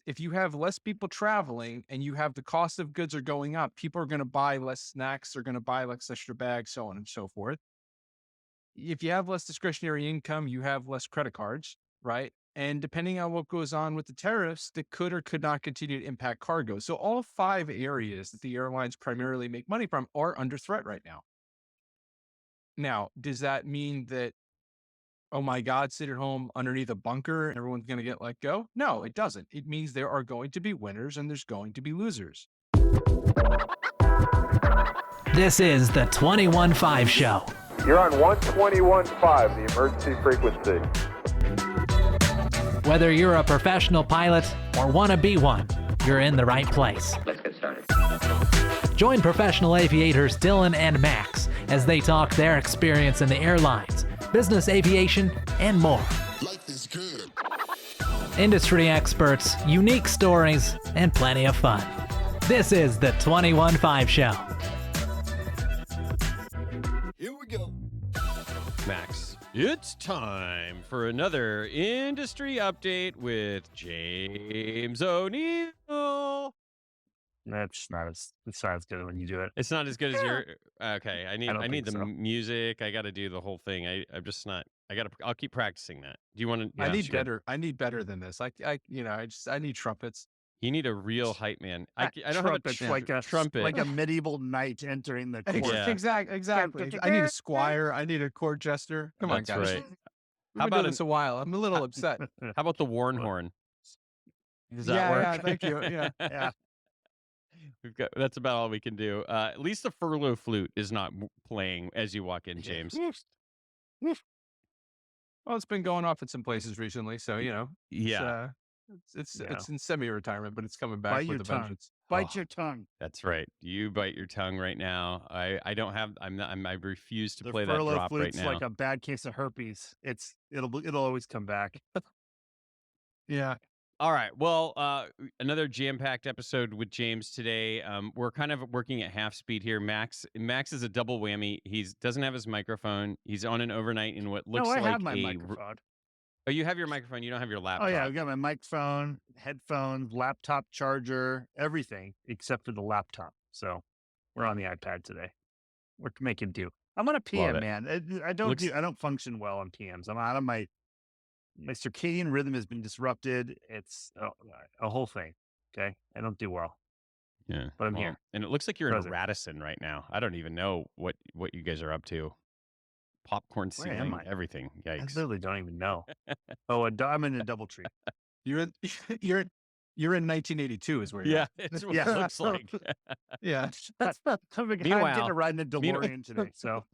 if you have less people traveling and you have the cost of goods are going up, people are going to buy less snacks, they're going to buy less extra bags, so on and so forth. If you have less discretionary income, you have less credit cards, right? And depending on what goes on with the tariffs, that could or could not continue to impact cargo. So all five areas that the airlines primarily make money from are under threat right now. Now, does that mean that, oh my God, sit at home underneath a bunker and everyone's going to get let go? No, it doesn't. It means there are going to be winners and there's going to be losers. This is the 21.5 Show. You're on 121.5, the emergency frequency. Whether you're a professional pilot or want to be one, you're in the right place. Let's get started. Join professional aviators Dylan and Max as they talk their experience in the airlines, business aviation, and more. Life is good. Industry experts, unique stories, and plenty of fun. This is the 21.5 Show. Here we go. Max, it's time for another industry update with James Onieal. That's not as good when you do it. It's not as good as your. Okay, I don't need think the so. music. I got to do the whole thing. I'm just not. I'll keep practicing that. Do you want to? I need better. I need better than this. I need trumpets. You need a real hype man. I don't have a Trumpet, like a trumpet. like a medieval knight entering the court. Yeah. Exactly. I need a squire. I need a court jester. Come on, That's guys. right. How about this a while? I'm a little upset. How about the Warn horn? Does that yeah, work? yeah, thank you. Yeah. Yeah. That's about all we can do. At least the furlough flute is not playing as you walk in, James. Well, it's been going off at some places recently, so Yeah. it's in semi-retirement, but it's coming back Bite with your a tongue. vengeance. Bite your tongue. That's right. You bite your tongue right now. I don't have. I refuse to The play that furlough drop right flute's now. like a bad case of herpes. It'll always come back. Yeah. All right. Well, another jam-packed episode with James today. We're kind of working at half speed here. Max is a double whammy. He doesn't have his microphone. He's on an overnight in what looks No, I like have my microphone. Oh, you have your microphone. You don't have your laptop. Oh yeah, I've got my microphone, headphones, laptop charger, everything except for the laptop. So we're on the iPad today. We're making do. I'm on a PM, it. man. I don't function well on PMs. I'm out of my circadian rhythm has been disrupted. It's a whole thing. Okay, I don't do well. Yeah, but I'm here. And it looks like you're Present. in Radisson right now. I don't even know what you guys are up to. Popcorn Where am ceiling, I? everything. I Yikes! literally don't even know. I'm in a DoubleTree. You're in 1982 is where you're Yeah, at. it's what Yeah. it looks like. Yeah. I'm Meanwhile- getting to ride in a DeLorean today. So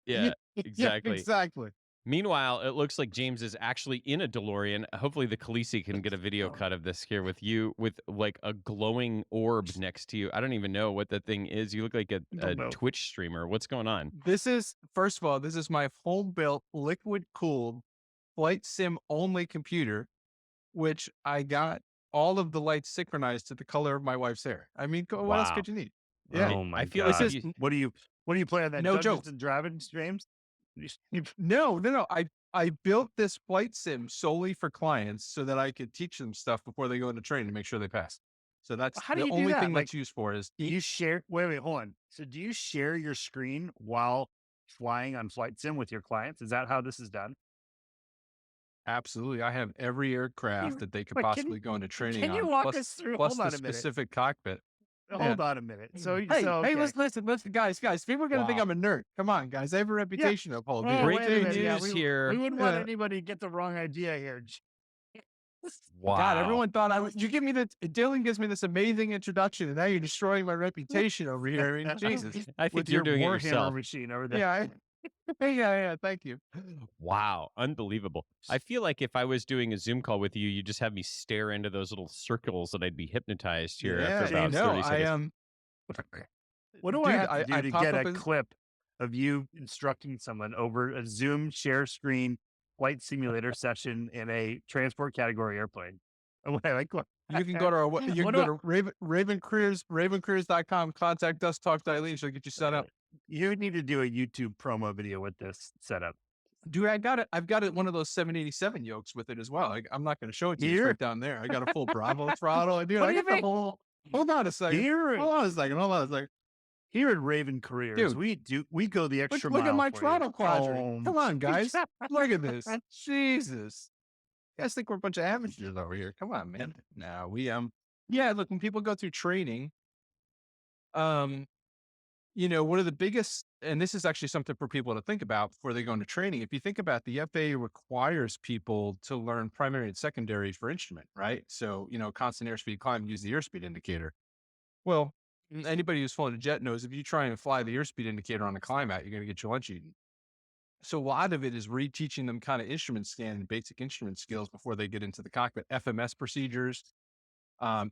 Yeah, exactly. Exactly. Meanwhile, it looks like James is actually in a DeLorean. Hopefully the Khaleesi can get a video cut of this here with you with like a glowing orb next to you. I don't even know what the thing is. You look like a Don't know. Twitch streamer. What's going on? This is, first of all, this is my home-built, liquid-cooled, flight sim only computer, which I got all of the lights synchronized to the color of my wife's hair. I mean, what else Wow. could you need? Yeah. Oh my I feel God. like you- What do you play on that? No Dungeons joke. and Dragons, James? No. I built this flight sim solely for clients so that I could teach them stuff before they go into training to make sure they pass. So that's How do the you do only that? thing Like, that's used for is Do you share? Wait, hold on. So, do you share your screen while flying on flight sim with your clients? Is that how this is done? absolutely. I have every aircraft that they could Wait, can possibly you- go into training Can on. you walk plus, us through? plus Hold on the a minute. specific cockpit. Hold on a minute. So, Hey, okay. listen, guys. People are gonna think Wow. I'm a nerd. Come on, guys. I have a reputation to uphold. Oh, here. wait a Breaking minute. Yeah, news here. We wouldn't want Yeah. anybody to get the wrong idea here. Wow. God, everyone thought I was. You give me Dylan gives me this amazing introduction, and now you're destroying my reputation over here. I mean, Jesus. I think With you're your doing it Warhammer yourself. machine over there. Yeah. Yeah. Thank you. Wow, unbelievable. I feel like if I was doing a Zoom call with you, you just have me stare into those little circles and I'd be hypnotized here after about James, 30 I seconds. am. What do Dude, I have to I do to pop get up a as- clip of you instructing someone over a Zoom share screen flight simulator session in a transport category airplane? You can go to our you can What go do to ravencareers.com, contact us, talk to Eileen, she'll get you set up. You need to do a YouTube promo video with this setup. Dude, I've got it one of those 787 yokes with it as well. I'm not going to show it to you. It's Here, right down there. I got a full Bravo throttle. And dude, what I do you got the mean? whole. Hold on a second. Here, Hold on a second. Hold on a second. here at Raven Careers, Dude, we go the look, extra look at mile my for you. throttle quadrant. Come on, guys. Look at this. Jesus. You guys think we're a bunch of amateurs over here. Come on, man. No, yeah, look, when people go through training, um, one of the biggest, and this is actually something for people to think about before they go into training. If you think about the FAA requires people to learn primary and secondary for instrument, right? So, constant airspeed climb, use the airspeed indicator. Well, anybody who's flown a jet knows if you try and fly the airspeed indicator on a climb out, you're going to get your lunch eaten. So a lot of it is reteaching them kind of instrument scan and basic instrument skills before they get into the cockpit, FMS procedures,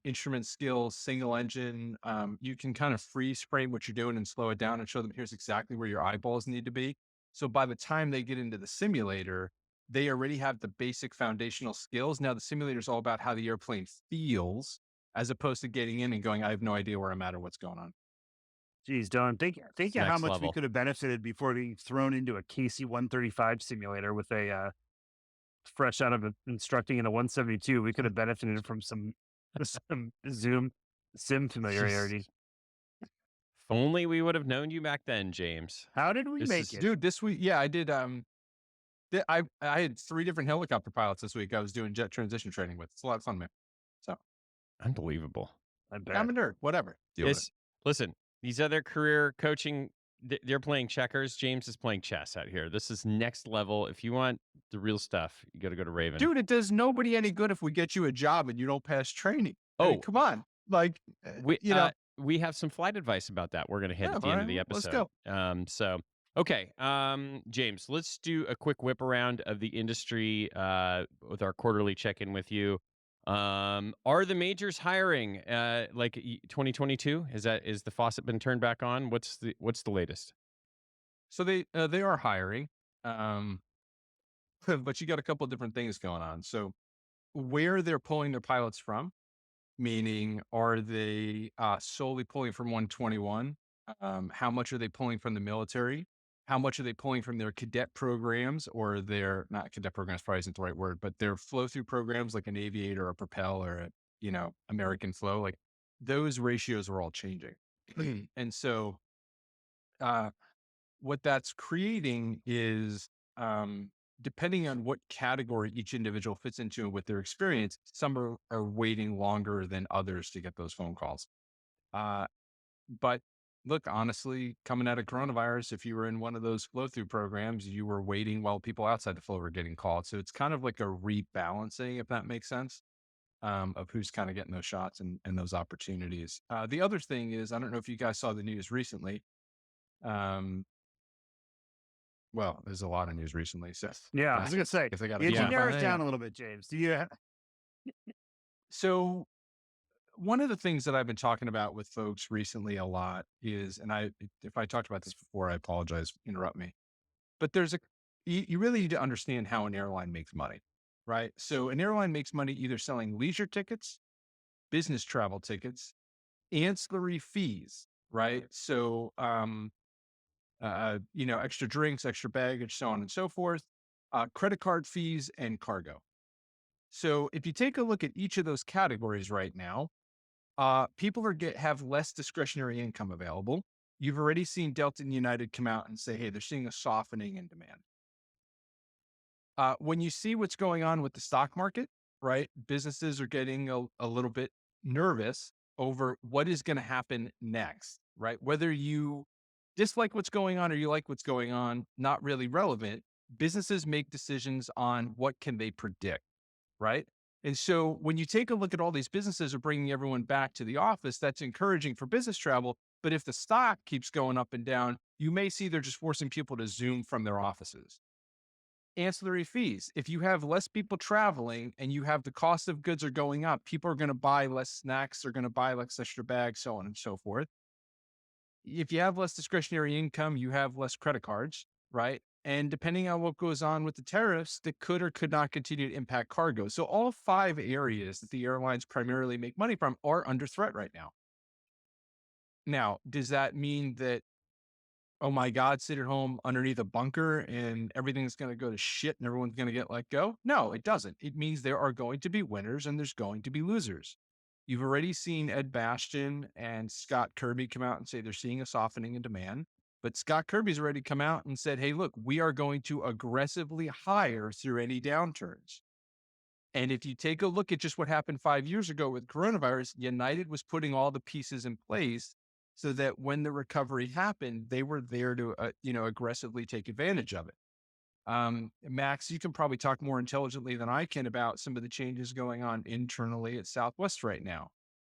instrument skills, single engine. You can kind of freeze frame what you're doing and slow it down and show them here's exactly where your eyeballs need to be. So by the time they get into the simulator, they already have the basic foundational skills. Now the simulator is all about how the airplane feels, as opposed to getting in and going, I have no idea where I'm at or what's going on. Geez, Don, think It's of how next much we level. could have benefited before being thrown into a KC-135 simulator with a fresh out of instructing in a 172. We could have benefited from some Zoom sim familiarity. If only we would have known you back then, James. How did we This make is- it? Dude, this week, yeah, I did. I had 3 different helicopter pilots this week. I was doing jet transition training with. It's a lot of fun, man. So Unbelievable. I bet. I'm a nerd. Whatever. Deal with it. Listen, these other career coaching, they're playing checkers. James is playing chess out here. This is next level. If you want the real stuff, you got to go to Raven. Dude, it does nobody any good if we get you a job and you don't pass training. I mean, Oh. come on. Like, we have some flight advice about that. We're going to hit Yeah, at the end of the alright, let's episode. Okay. James, let's do a quick whip around of the industry with our quarterly check-in with you. Are the majors hiring 2022? Is the faucet been turned back on? What's the latest? so they are hiring. But you got a couple of different things going on. So where they're pulling their pilots from, meaning are they solely pulling from 121? How much are they pulling from the military? How much are they pulling from their cadet programs or their, not cadet programs, probably isn't the right word, but their flow through programs like an Aviator or a Propel or American Flow, like those ratios are all changing. And so what that's creating is, depending on what category each individual fits into and with their experience, some are waiting longer than others to get those phone calls. But look, honestly, coming out of coronavirus, if you were in one of those flow through programs, you were waiting while people outside the flow were getting called. So it's kind of like a rebalancing, if that makes sense, of who's kind of getting those shots and those opportunities. The other thing is, I don't know if you guys saw the news recently. Well, there's a lot of news recently. So Yeah, I was gonna say, if they got narrow it down a little bit, James. Do you? So one of the things that I've been talking about with folks recently a lot is, and if I talked about this before, I apologize, interrupt me. But you really need to understand how an airline makes money, right? So an airline makes money either selling leisure tickets, business travel tickets, ancillary fees, right? So, extra drinks, extra baggage, so on and so forth, credit card fees and cargo. So if you take a look at each of those categories right now, people have less discretionary income available. You've already seen Delta and United come out and say, hey, they're seeing a softening in demand. When you see what's going on with the stock market, right? Businesses are getting a little bit nervous over what is going to happen next, right? Whether you dislike what's going on or you like what's going on, not really relevant. Businesses make decisions on what can they predict, right? And so when you take a look at all these businesses are bringing everyone back to the office, that's encouraging for business travel. But if the stock keeps going up and down, you may see they're just forcing people to Zoom from their offices. Ancillary fees. If you have less people traveling and you have the cost of goods are going up, people are going to buy less snacks, they're going to buy less extra bags, so on and so forth. If you have less discretionary income, you have less credit cards, right? And depending on what goes on with the tariffs, that could or could not continue to impact cargo. So all 5 areas that the airlines primarily make money from are under threat right now. Now, does that mean that oh my God, sit at home underneath a bunker and everything's going to go to shit and everyone's going to get let go. No, it doesn't. It means there are going to be winners and there's going to be losers. You've already seen Ed Bastian and Scott Kirby come out and say they're seeing a softening in demand. But Scott Kirby's already come out and said, hey, look, we are going to aggressively hire through any downturns. And if you take a look at just what happened 5 years ago with coronavirus, United was putting all the pieces in place so that when the recovery happened, they were there to, aggressively take advantage of it. Max, you can probably talk more intelligently than I can about some of the changes going on internally at Southwest right now.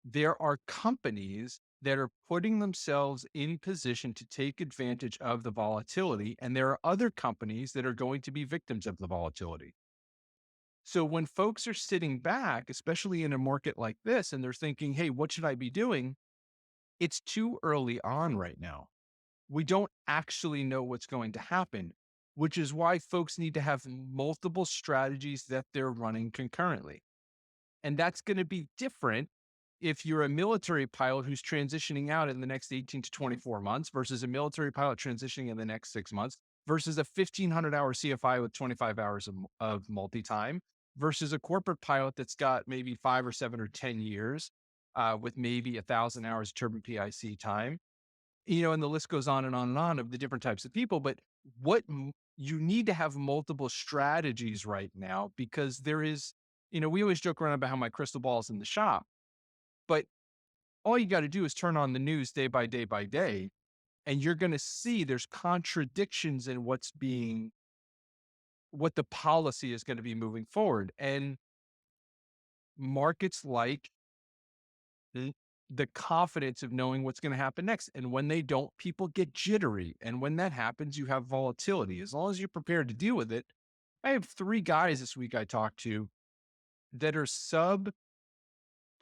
There are companies that are putting themselves in position to take advantage of the volatility, and there are other companies that are going to be victims of the volatility. So when folks are sitting back, especially in a market like this, and they're thinking, hey, what should I be doing? It's too early on right now. We don't actually know what's going to happen, which is why folks need to have multiple strategies that they're running concurrently. And that's going to be different if you're a military pilot who's transitioning out in the next 18 to 24 months versus a military pilot transitioning in the next 6 months versus a 1,500-hour CFI with 25 hours of multi-time versus a corporate pilot that's got maybe 5 or 7 or 10 years with maybe 1,000 hours of turbine PIC time. And the list goes on and on and on of the different types of people. But you need to have multiple strategies right now because there is, we always joke around about how my crystal ball is in the shop, but all you got to do is turn on the news day by day by day, and you're going to see there's contradictions in what the policy is going to be moving forward. And markets like the confidence of knowing what's going to happen next. And when they don't, people get jittery. And when that happens, you have volatility. As long as you're prepared to deal with it. I have 3 guys this week I talked to that are sub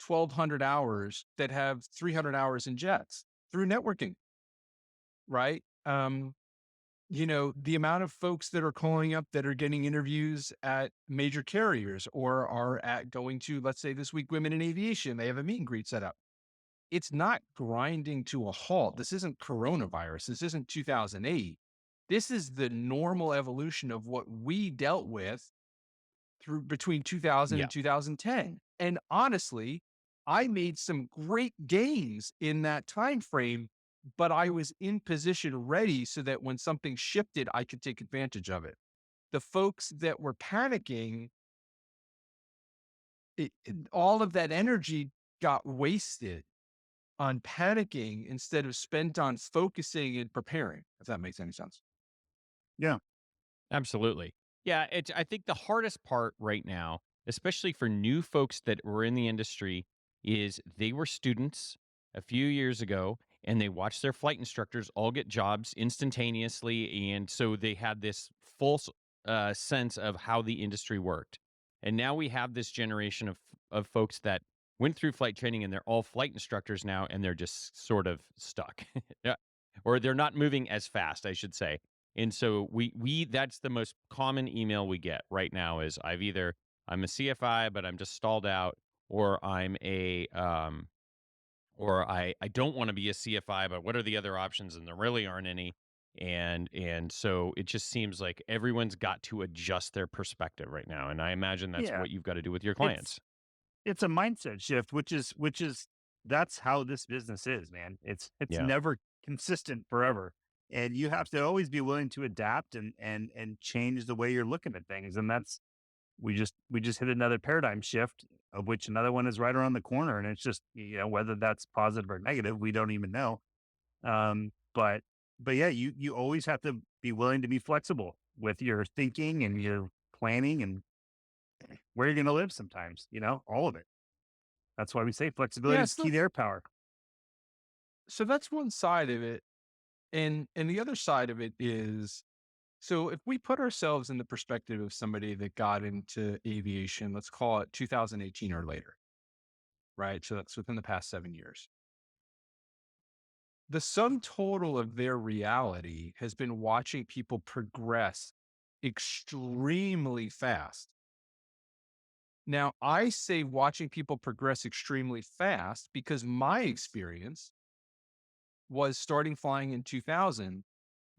1,200 hours that have 300 hours in jets through networking, right? The amount of folks that are calling up that are getting interviews at major carriers or are at going to, let's say this week, Women in Aviation, they have a meet and greet set up. It's not grinding to a halt. This isn't coronavirus. This isn't 2008. This is the normal evolution of what we dealt with through between 2000 and 2010. And honestly, I made some great gains in that time frame, but I was in position ready so that when something shifted, I could take advantage of it. The folks that were panicking, all of that energy got wasted on panicking instead of spent on focusing and preparing, if that makes any sense. Yeah. Absolutely. Yeah, I think the hardest part right now, especially for new folks that were in the industry, is they were students a few years ago and they watched their flight instructors all get jobs instantaneously, and so they had this false sense of how the industry worked. And now we have this generation of folks that went through flight training and they're all flight instructors now, and they're just sort of stuck. Yeah. Or they're not moving as fast, I should say. And so we that's the most common email we get right now is I'm a CFI, but I'm just stalled out, or I don't want to be a CFI, but what are the other options? And there really aren't any. And so it just seems like everyone's got to adjust their perspective right now. And I imagine that's Yeah. what you've got to do with your It's clients. it's a mindset shift, which is that's how this business is, man. It's Yeah. never consistent forever. And you have to always be willing to adapt and change the way you're looking at things. And that's we just hit another paradigm shift, of which another one is right around the corner. And it's just, whether that's positive or negative, we don't even know. But yeah, you always have to be willing to be flexible with your thinking and your planning and where you're gonna live sometimes, all of it. That's why we say flexibility Yeah, is key to air power. so that's one side of it. And the other side of it is, so if we put ourselves in the perspective of somebody that got into aviation, let's call it 2018 or later, right? So that's within the past 7 years. The sum total of their reality has been watching people progress extremely fast. Now, I say watching people progress extremely fast because my experience was starting flying in 2000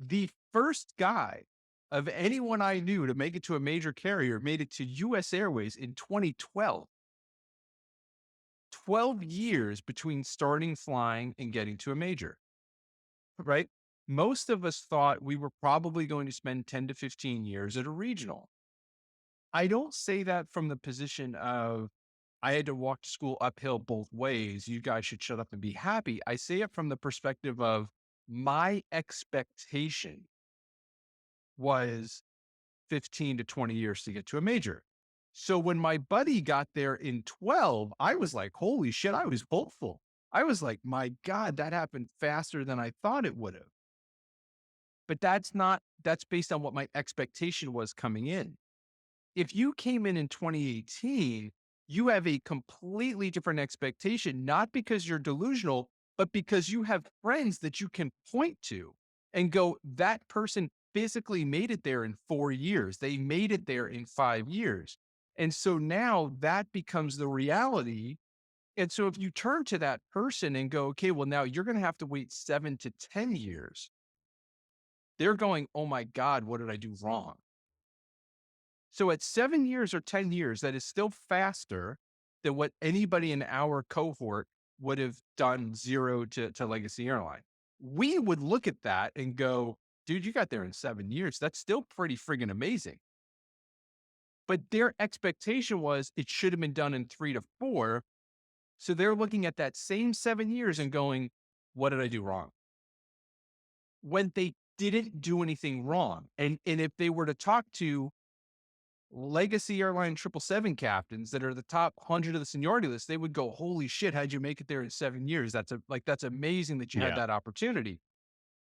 The first guy of anyone I knew to make it to a major carrier made it to US Airways in 2012. 12 years between starting flying and getting to a major, right? Most of us thought we were probably going to spend 10 to 15 years at a regional. I don't say that from the position of I had to walk to school uphill both ways. You guys should shut up and be happy. I say it from the perspective of my expectation was 15 to 20 years to get to a major. So when my buddy got there in 12, I was like, holy shit, I was hopeful. I was like, my God, that happened faster than I thought it would have. But that's based on what my expectation was coming in. If you came in 2018, you have a completely different expectation, not because you're delusional, but because you have friends that you can point to and go, that person physically made it there in 4 years. They made it there in 5 years. And so now that becomes the reality. And so if you turn to that person and go, okay, well, now you're going to have to wait 7 to 10 years, they're going, oh my God, what did I do wrong? So at 7 years or 10 years, that is still faster than what anybody in our cohort would have done 0 to Legacy Airline. We would look at that and go, dude, you got there in 7 years. That's still pretty friggin' amazing. But their expectation was it should have been done in 3 to 4. So they're looking at that same 7 years and going, what did I do wrong? When they didn't do anything wrong. And if they were to talk to Legacy Airline 777 captains that are the top 100 of the seniority list, they would go, holy shit, how'd you make it there in 7 years? That's amazing that you had that opportunity.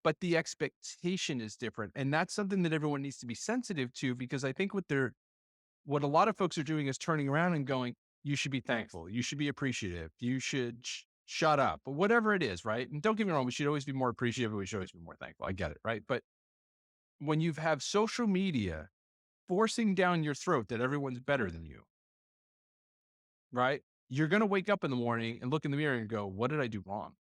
But the expectation is different. And that's something that everyone needs to be sensitive to, because I think what a lot of folks are doing is turning around and going, you should be thankful. You should be appreciative. You should shut up, or whatever it is. Right. And don't get me wrong. We should always be more appreciative. We should always be more thankful. I get it. Right. But when you have social media forcing down your throat that everyone's better than you, right? You're going to wake up in the morning and look in the mirror and go, what did I do wrong?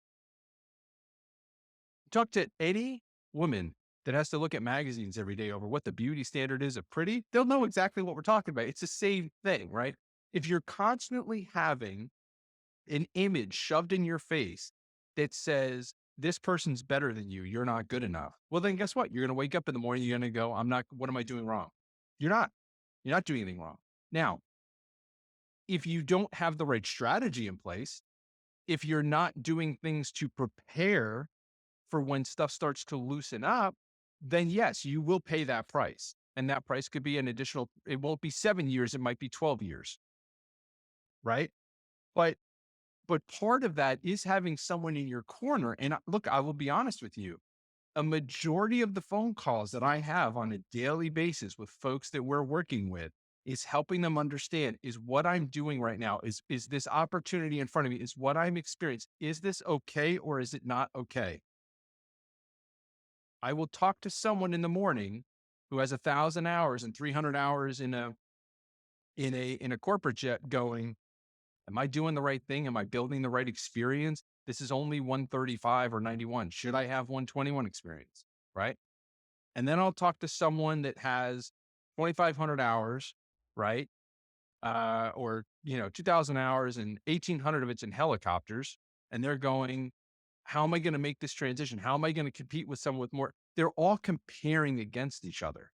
Talk to any woman that has to look at magazines every day over what the beauty standard is of pretty. They'll know exactly what we're talking about. It's the same thing, right? If you're constantly having an image shoved in your face that says, this person's better than you, you're not good enough. Well, then guess what? You're going to wake up in the morning, you're going to go, what am I doing wrong? You're not doing anything wrong. Now, if you don't have the right strategy in place, if you're not doing things to prepare for when stuff starts to loosen up, then yes, you will pay that price. And that price could be an additional, it won't be 7 years, it might be 12 years. Right. But part of that is having someone in your corner. And look, I will be honest with you. A majority of the phone calls that I have on a daily basis with folks that we're working with is helping them understand, is what I'm doing right now, is this opportunity in front of me, is what I'm experiencing, is this okay or is it not okay? I will talk to someone in the morning who has 1,000 hours and 300 hours in a corporate jet going, am I doing the right thing? Am I building the right experience? This is only 135 or 91. Should I have 121 experience? Right. And then I'll talk to someone that has 2,500 hours, right? Or, 2,000 hours and 1,800 of it's in helicopters. And they're going, how am I going to make this transition? How am I going to compete with someone with more? They're all comparing against each other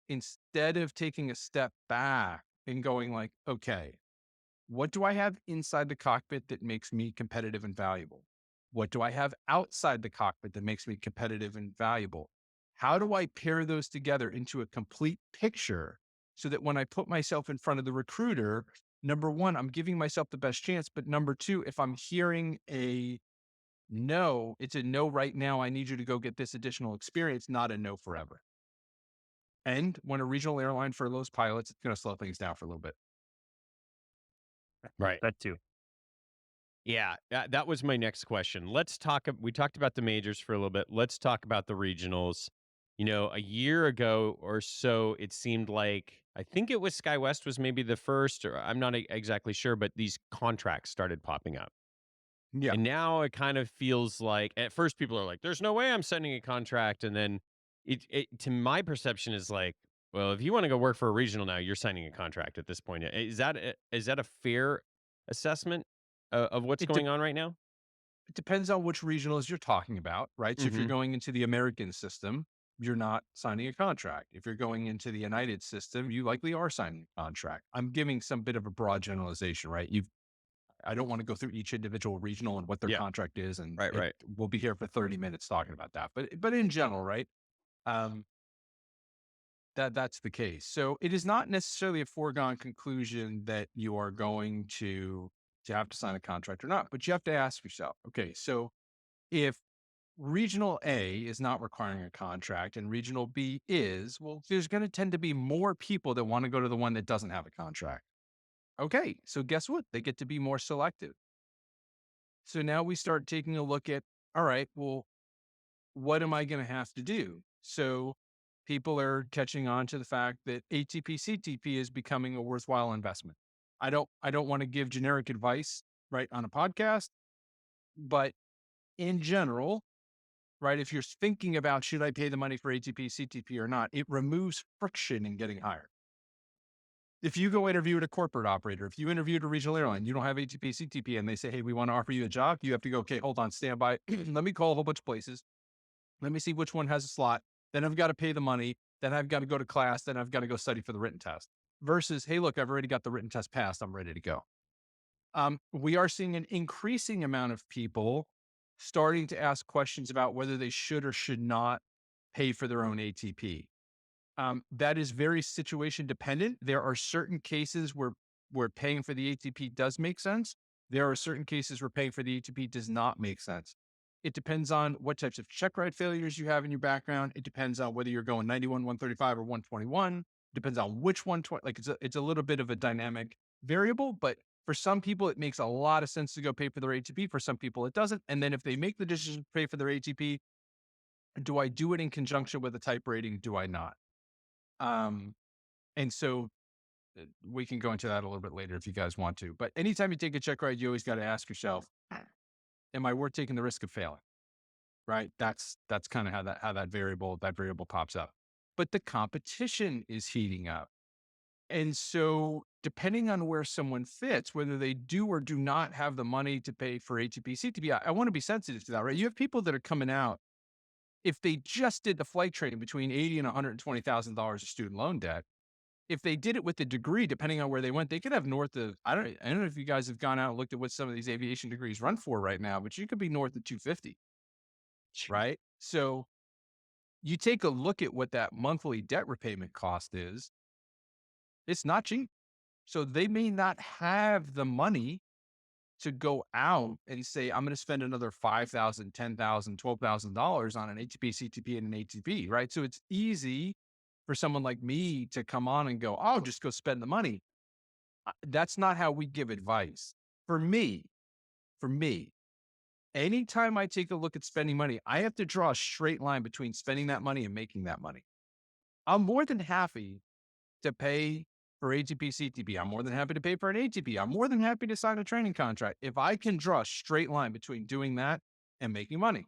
instead of taking a step back and going like, okay, what do I have inside the cockpit that makes me competitive and valuable? What do I have outside the cockpit that makes me competitive and valuable? How do I pair those together into a complete picture so that when I put myself in front of the recruiter, number one, I'm giving myself the best chance. But number two, if I'm hearing a no, it's a no right now. I need you to go get this additional experience, not a no forever. And when a regional airline furloughs pilots, it's going to slow things down for a little bit. Right. That too. Yeah, that was my next question. We talked about the majors for a little bit. Let's talk about the regionals. A year ago or so, it seemed like, I think it was SkyWest was maybe the first, or I'm not exactly sure, but these contracts started popping up. Yeah. And now it kind of feels like at first people are like, there's no way I'm signing a contract. And then it to my perception is like, well, if you want to go work for a regional now, you're signing a contract at this point. Is that a fair assessment of what's It, de- going on right now? it depends on which regionals you're talking about, right? So if you're Hmm. going into the American system, you're not signing a contract. If you're going into the United system, you likely are signing a contract. I'm giving some bit of a broad generalization, right? I don't want to go through each individual regional and what their Yeah. contract is, and Right. Right. we'll be here for 30 minutes talking about that. But in general, right? Um, that's the case. So it is not necessarily a foregone conclusion that you are going to have to sign a contract or not, but you have to ask yourself, okay, so if regional A is not requiring a contract and regional B is, well, there's going to tend to be more people that want to go to the one that doesn't have a contract. Okay, so guess what? They get to be more selective. So now we start taking a look at, all right, well, what am I going to have to do? So people are catching on to the fact that ATP CTP is becoming a worthwhile investment. I don't want to give generic advice right on a podcast, but in general, right, if you're thinking about should I pay the money for ATP CTP or not, it removes friction in getting hired. If you go interview at a corporate operator, if you interview at a regional airline, you don't have ATP CTP and they say, hey, we want to offer you a job, you have to go, okay, hold on, stand by. Let me call a whole bunch of places. Let me see which one has a slot. Then I've got to pay the money. Then I've got to go to class. Then I've got to go study for the written test. Versus, hey, look, I've already got the written test passed. I'm ready to go. We are seeing an increasing amount of people starting to ask questions about whether they should or should not pay for their own ATP. That is very situation dependent. There are certain cases where paying for the ATP does make sense. There are certain cases where paying for the ATP does not make sense. It depends on what types of check ride failures you have in your background. It depends on whether you're going 91, 135, or 121. Depends on which 120. Like it's a little bit of a dynamic variable, but for some people, it makes a lot of sense to go pay for their ATP. For some people, it doesn't. And then if they make the decision to pay for their ATP, do I do it in conjunction with a type rating? Do I not? Um, and so we can go into that a little bit later if you guys want to. But anytime you take a check ride, you always got to ask yourself, am I worth taking the risk of failing? Right? That's kind of how that variable pops up. But the competition is heating up. And so depending on where someone fits, whether they do or do not have the money to pay for ATP, CTP, I want to be sensitive to that, right? You have people that are coming out. If they just did the flight training between $80,000 and $120,000 of student loan debt, if they did it with a degree, depending on where they went, they could have north of, I don't know if you guys have gone out and looked at what some of these aviation degrees run for right now, but you could be north of 250, right? So you take a look at what that monthly debt repayment cost is, it's not cheap. So they may not have the money to go out and say, I'm going to spend another $5,000, $10,000, $12,000 on an ATP, CTP, and an ATP, right? So it's easy for someone like me to come on and go, oh, just go spend the money. That's not how we give advice. For me, anytime I take a look at spending money, I have to draw a straight line between spending that money and making that money. I'm more than happy to pay for ATP, CTP. I'm more than happy to pay for an ATP. I'm more than happy to sign a training contract if I can draw a straight line between doing that and making money.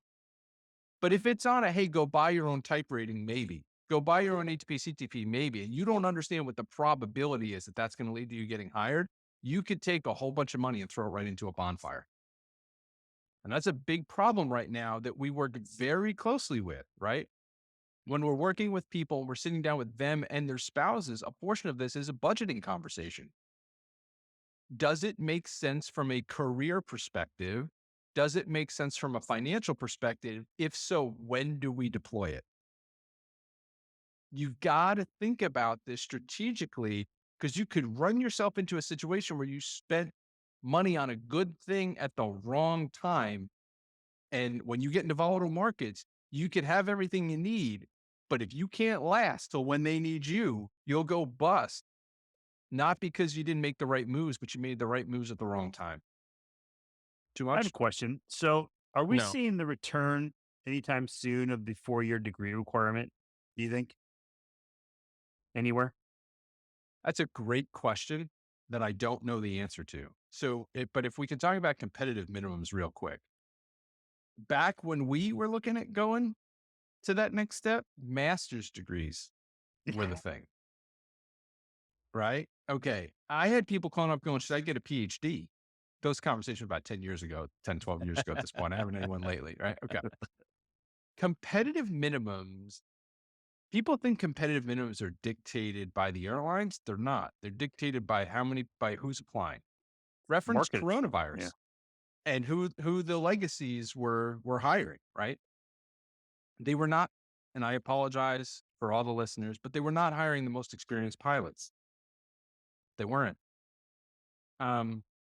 But if it's on a, hey, go buy your own type rating, maybe. Go buy your own ATP, CTP, maybe. And you don't understand what the probability is that that's going to lead to you getting hired, you could take a whole bunch of money and throw it right into a bonfire. And that's a big problem right now that we work very closely with, right? When we're working with people, we're sitting down with them and their spouses. A portion of this is a budgeting conversation. Does it make sense from a career perspective? Does it make sense from a financial perspective? If so, when do we deploy it? You've got to think about this strategically because you could run yourself into a situation where you spent money on a good thing at the wrong time. And when you get into volatile markets, you could have everything you need. But if you can't last till when they need you, you'll go bust. Not because you didn't make the right moves, but you made the right moves at the wrong time. Too I have much? a question. So, are we No. seeing the return anytime soon of the 4-year degree requirement? Do you think anywhere? That's a great question that I don't know the answer to. But if we can talk about competitive minimums real quick, back when we were looking at going to that next step, master's degrees were the thing, right? Okay. I had people calling up going, should I get a PhD? Those conversations about 10 years ago, 10, 12 years ago at this point. I haven't had anyone lately, right? Okay. Competitive minimums. People think competitive minimums are dictated by the airlines. They're not. They're dictated by who's applying. Reference Market. coronavirus Yeah. and who the legacies were hiring, right? They were not, and I apologize for all the listeners, but they were not hiring the most experienced pilots. They weren't.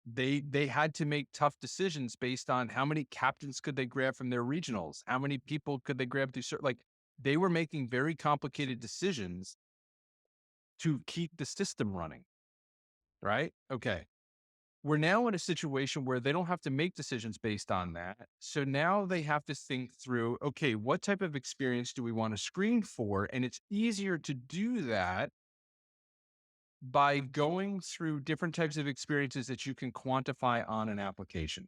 They had to make tough decisions based on how many captains could they grab from their regionals, how many people could they grab through like they were making very complicated decisions to keep the system running, right? Okay. We're now in a situation where they don't have to make decisions based on that. So now they have to think through, okay, what type of experience do we want to screen for? And it's easier to do that by going through different types of experiences that you can quantify on an application,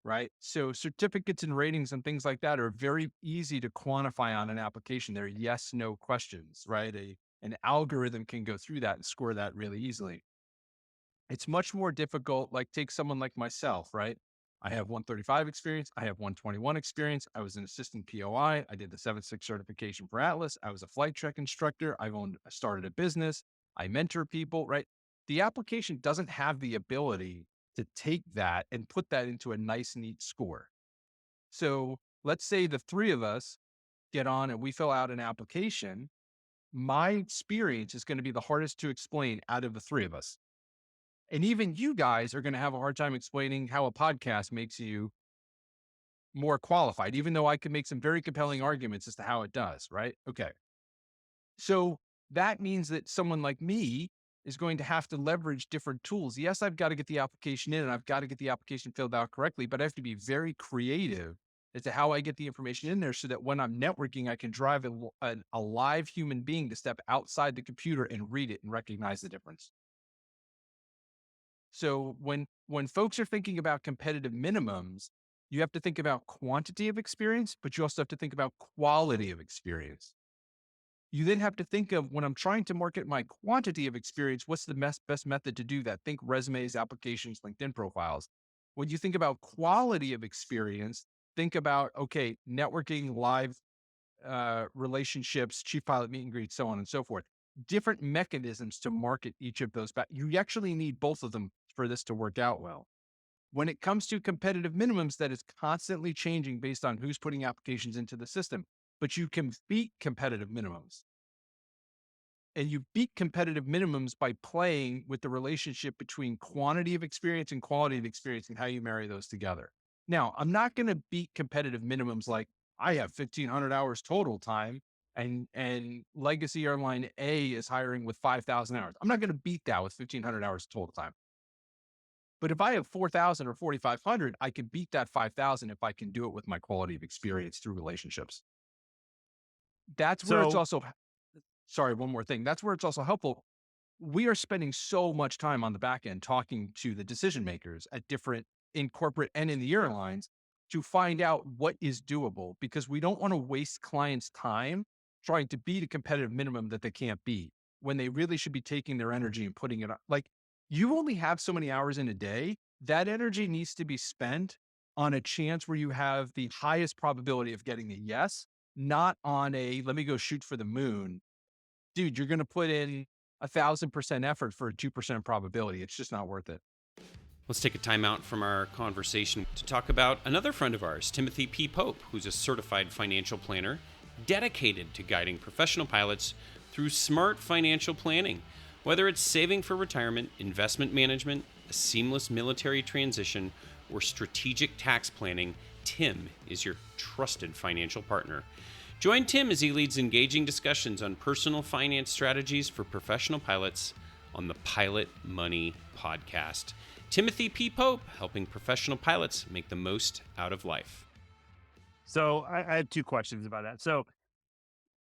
right? So certificates and ratings and things like that are very easy to quantify on an application. They're yes, no questions, right? An algorithm can go through that and score that really easily. It's much more difficult, like take someone like myself, right? I have 135 experience. I have 121 experience. I was an assistant POI. I did the 7.6 certification for Atlas. I was a flight check instructor. I started a business. I mentor people, right? The application doesn't have the ability to take that and put that into a nice, neat score. So let's say the three of us get on and we fill out an application. My experience is going to be the hardest to explain out of the three of us. And even you guys are going to have a hard time explaining how a podcast makes you more qualified, even though I could make some very compelling arguments as to how it does, right? Okay. So that means that someone like me is going to have to leverage different tools. Yes, I've got to get the application in and I've got to get the application filled out correctly, but I have to be very creative as to how I get the information in there so that when I'm networking, I can drive a live human being to step outside the computer and read it and recognize the difference. So when folks are thinking about competitive minimums, you have to think about quantity of experience, but you also have to think about quality of experience. You then have to think of when I'm trying to market my quantity of experience, what's the best method to do that? Think resumes, applications, LinkedIn profiles. When you think about quality of experience, think about, okay, networking, live relationships, chief pilot meet and greet, so on and so forth. Different mechanisms to market each of those. You actually need both of them for this to work out well. When it comes to competitive minimums, that is constantly changing based on who's putting applications into the system, but you can beat competitive minimums. And you beat competitive minimums by playing with the relationship between quantity of experience and quality of experience and how you marry those together. Now, I'm not going to beat competitive minimums like I have 1,500 hours total time and Legacy Airline A is hiring with 5,000 hours. I'm not going to beat that with 1,500 hours total time. But if I have 4,000 or 4,500, I can beat that 5,000 if I can do it with my quality of experience through relationships. That's where it's also, sorry, one more thing. That's where it's also helpful. We are spending so much time on the back end talking to the decision makers at different in corporate and in the airlines to find out what is doable, because we don't want to waste clients' time trying to beat a competitive minimum that they can't beat when they really should be taking their energy and putting it on. Like, you only have so many hours in a day. That energy needs to be spent on a chance where you have the highest probability of getting a yes, not on a, let me go shoot for the moon. Dude, you're going to put in 1,000% effort for a 2% probability. It's just not worth it. Let's take a time out from our conversation to talk about another friend of ours, Timothy P. Pope, who's a certified financial planner dedicated to guiding professional pilots through smart financial planning. Whether it's saving for retirement, investment management, a seamless military transition, or strategic tax planning, Tim is your trusted financial partner. Join Tim as he leads engaging discussions on personal finance strategies for professional pilots on the Pilot Money podcast. Timothy P. Pope, helping professional pilots make the most out of life. So I had two questions about that. So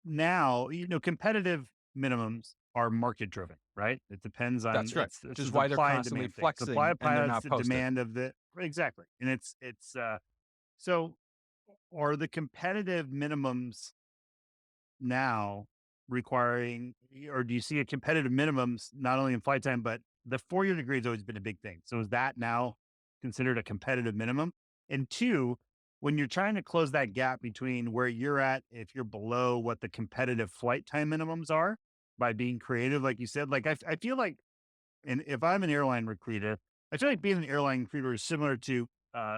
now, competitive minimums are market driven, right? It depends on That's right. it's Which a is why they're supply and constantly demand thing. Supply flexing of and they're pilots, not the posted. demand of the exactly, and it's so are the competitive minimums now requiring, or do you see a competitive minimums not only in flight time, but the 4-year degree has always been a big thing. So is that now considered a competitive minimum? And two, when you're trying to close that gap between where you're at, if you're below what the competitive flight time minimums are by being creative, like you said, like I feel like, and if I'm an airline recruiter, I feel like being an airline recruiter is similar to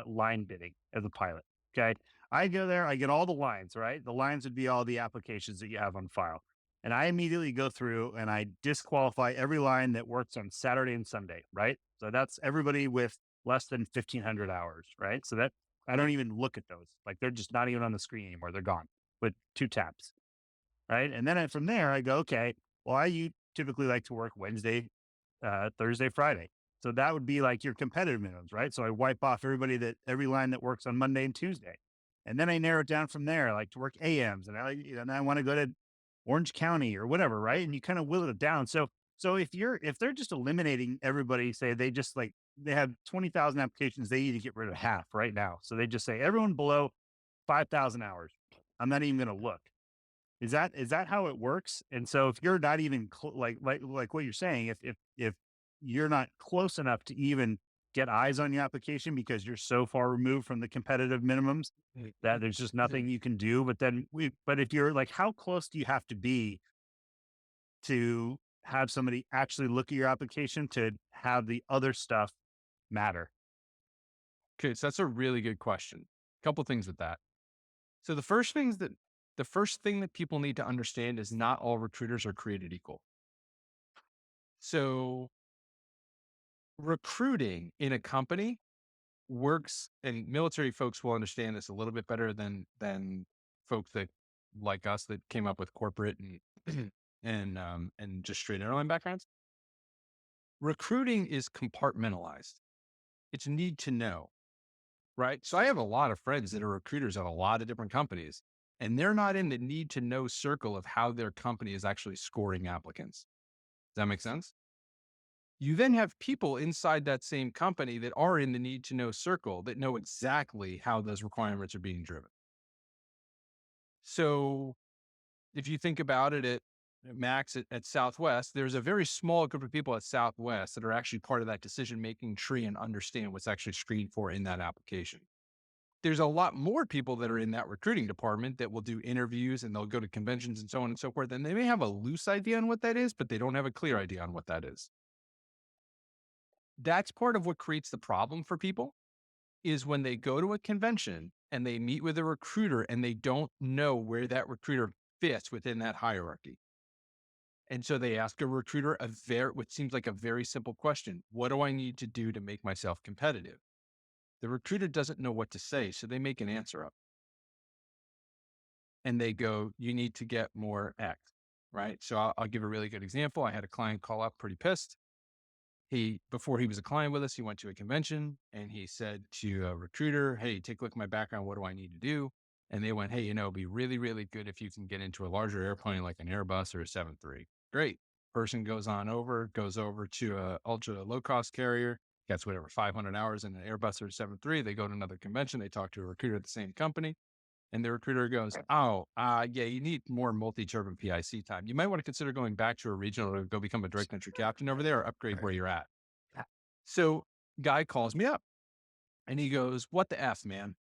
line bidding as a pilot. Okay. I go there, I get all the lines, right? The lines would be all the applications that you have on file. And I immediately go through and I disqualify every line that works on Saturday and Sunday, right? So that's everybody with less than 1,500 hours, right? So that I don't even look at those. Like they're just not even on the screen anymore. They're gone with 2 taps, right? And then from there, I go, okay, well, typically like to work Wednesday, Thursday, Friday. So that would be like your competitive minimums, right? So I wipe off every line that works on Monday and Tuesday. And then I narrow it down from there, like to work AMs and and I want to go to Orange County or whatever, right? And you kind of whittle it down. So if they're just eliminating everybody, say they have 20,000 applications, they need to get rid of half right now. So they just say everyone below 5,000 hours. I'm not even going to look. Is that how it works? And so if you're not even like what you're saying, if you're not close enough to even get eyes on your application because you're so far removed from the competitive minimums that there's just nothing you can do. But if you're like, how close do you have to be to have somebody actually look at your application to have the other stuff matter? Okay, so that's a really good question. Couple things with that. So the first thing that people need to understand is not all recruiters are created equal. So recruiting in a company works, and military folks will understand this a little bit better than folks that like us that came up with corporate and and just straight airline backgrounds. Recruiting is compartmentalized. It's need to know, right? So I have a lot of friends that are recruiters at a lot of different companies, and they're not in the need to know circle of how their company is actually scoring applicants. Does that make sense? You then have people inside that same company that are in the need to know circle that know exactly how those requirements are being driven. So if you think about it at Max at Southwest, there's a very small group of people at Southwest that are actually part of that decision making tree and understand what's actually screened for in that application. There's a lot more people that are in that recruiting department that will do interviews and they'll go to conventions and so on and so forth. And they may have a loose idea on what that is, but they don't have a clear idea on what that is. That's part of what creates the problem for people is when they go to a convention and they meet with a recruiter and they don't know where that recruiter fits within that hierarchy. And so they ask a recruiter what seems like a very simple question. What do I need to do to make myself competitive? The recruiter doesn't know what to say, so they make an answer up. And they go, you need to get more X, right? So I'll give a really good example. I had a client call up pretty pissed. Before he was a client with us, he went to a convention and he said to a recruiter, hey, take a look at my background. What do I need to do? And they went, hey, it'd be really, really good if you can get into a larger airplane like an Airbus or a 737. Great. Person goes over to a ultra low cost carrier, gets whatever, 500 hours in an Airbus or a 737. They go to another convention. They talk to a recruiter at the same company. And the recruiter goes, yeah, you need more multi-turbine PIC time. You might want to consider going back to a regional to go become a direct entry captain over there or upgrade where you're at. So guy calls me up and he goes, what the F, man?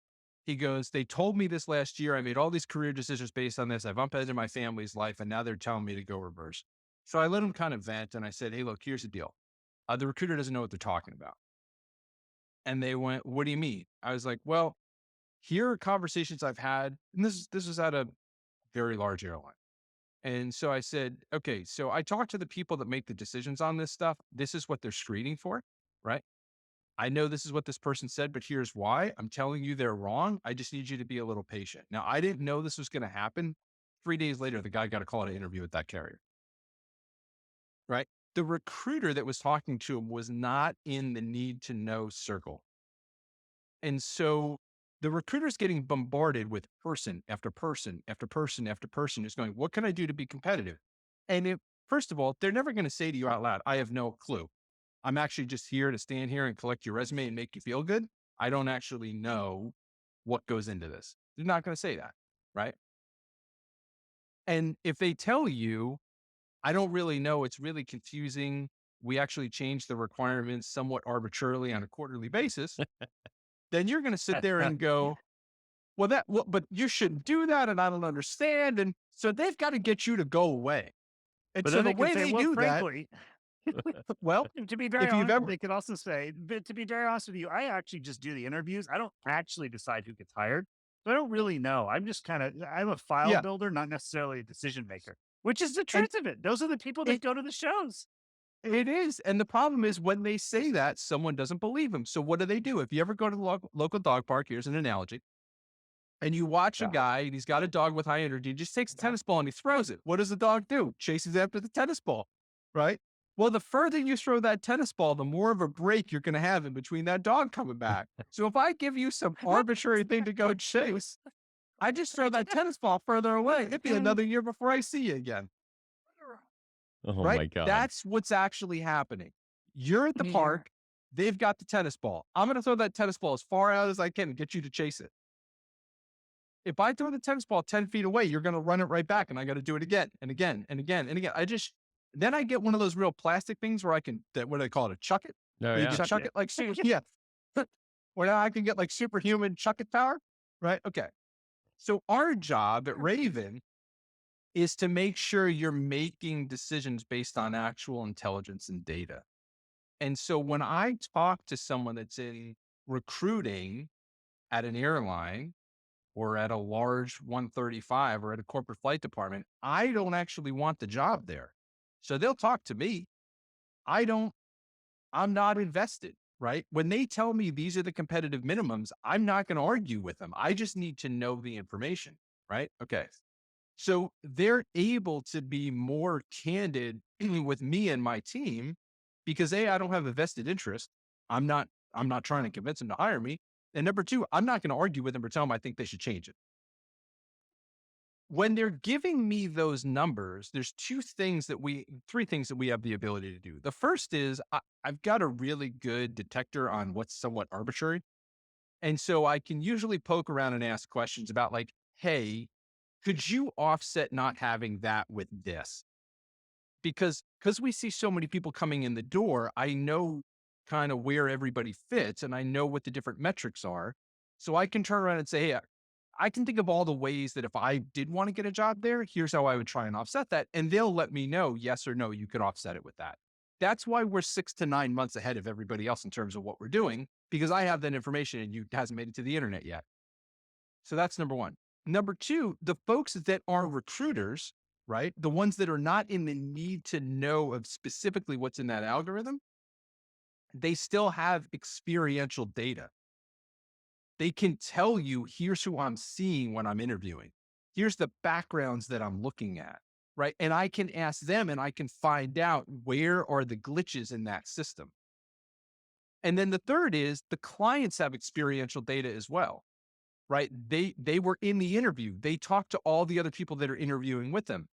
He goes, they told me this last year. I made all these career decisions based on this. I've upended my family's life and now they're telling me to go reverse. So I let him kind of vent and I said, hey, look, here's the deal. The recruiter doesn't know what they're talking about. And they went, what do you mean? I was like, well, here are conversations I've had, and this was at a very large airline. And so I said, okay, so I talked to the people that make the decisions on this stuff. This is what they're screening for, right? I know this is what this person said, but here's why. I'm telling you they're wrong. I just need you to be a little patient. Now, I didn't know this was going to happen. 3 days later, the guy got a call to interview with that carrier, right? The recruiter that was talking to him was not in the need to know circle. And so the recruiter's getting bombarded with person after person after person after person who's going, what can I do to be competitive? And first of all, they're never going to say to you out loud, I have no clue. I'm actually just here to stand here and collect your resume and make you feel good. I don't actually know what goes into this. They're not going to say that, right? And if they tell you, I don't really know, it's really confusing. We actually change the requirements somewhat arbitrarily on a quarterly basis. Then you're going to sit there and go, but you shouldn't do that. And I don't understand. And so they've got to get you to go away. And But so then the they can way say, they well, do that, frankly, well, to be very if you've honest, ever, they could also say, but to be very honest with you, I actually just do the interviews. I don't actually decide who gets hired. So I don't really know. I'm a file yeah, builder, not necessarily a decision maker, which is the and truth of it. Those are the people that it, go to the shows. it is. And the problem is when they say that, someone doesn't believe them. So what do? If you ever go to the local dog park, here's an analogy, and you watch a Yeah. guy and he's got a dog with high energy, he just takes a tennis ball and he throws it. What does the dog do? Chases after the tennis ball, right? Well, the further you throw that tennis ball, the more of a break you're going to have in between that dog coming back. So if I give you some arbitrary thing to go chase, I just throw that tennis ball further away. It'd be another year before I see you again, Oh right? my God. That's what's actually happening. You're at the park. They've got the tennis ball. I'm going to throw that tennis ball as far out as I can and get you to chase it. If I throw the tennis ball 10 feet away, you're going to run it right back. And I got to do it again and again and again and again. Then I get one of those real plastic things where what do they call it? A chuck it? Oh, Where you yeah. can chuck it like, yeah. Where now I can get like superhuman chuck it power, right? Okay. So our job at Raven is to make sure you're making decisions based on actual intelligence and data. And so when I talk to someone that's in recruiting at an airline or at a large 135 or at a corporate flight department, I don't actually want the job there. So they'll talk to me. I'm not invested, right? When they tell me these are the competitive minimums, I'm not going to argue with them. I just need to know the information, right? Okay. So they're able to be more candid with me and my team because I don't have a vested interest. I'm not trying to convince them to hire me. And number two, I'm not going to argue with them or tell them I think they should change it. When they're giving me those numbers, there's three things that we have the ability to do. The first is I've got a really good detector on what's somewhat arbitrary. And so I can usually poke around and ask questions about like, hey, could you offset not having that with this? Because we see so many people coming in the door, I know kind of where everybody fits and I know what the different metrics are. So I can turn around and say, hey, I can think of all the ways that if I did want to get a job there, here's how I would try and offset that. And they'll let me know, yes or no, you could offset it with that. That's why we're 6 to 9 months ahead of everybody else in terms of what we're doing, because I have that information and it hasn't made it to the internet yet. So that's number one. Number two, the folks that are recruiters, right? The ones that are not in the need to know of specifically what's in that algorithm, they still have experiential data. They can tell you, here's who I'm seeing when I'm interviewing. Here's the backgrounds that I'm looking at, right? And I can ask them and I can find out where are the glitches in that system. And then the third is the clients have experiential data as well, right? They were in the interview. They talked to all the other people that are interviewing with them.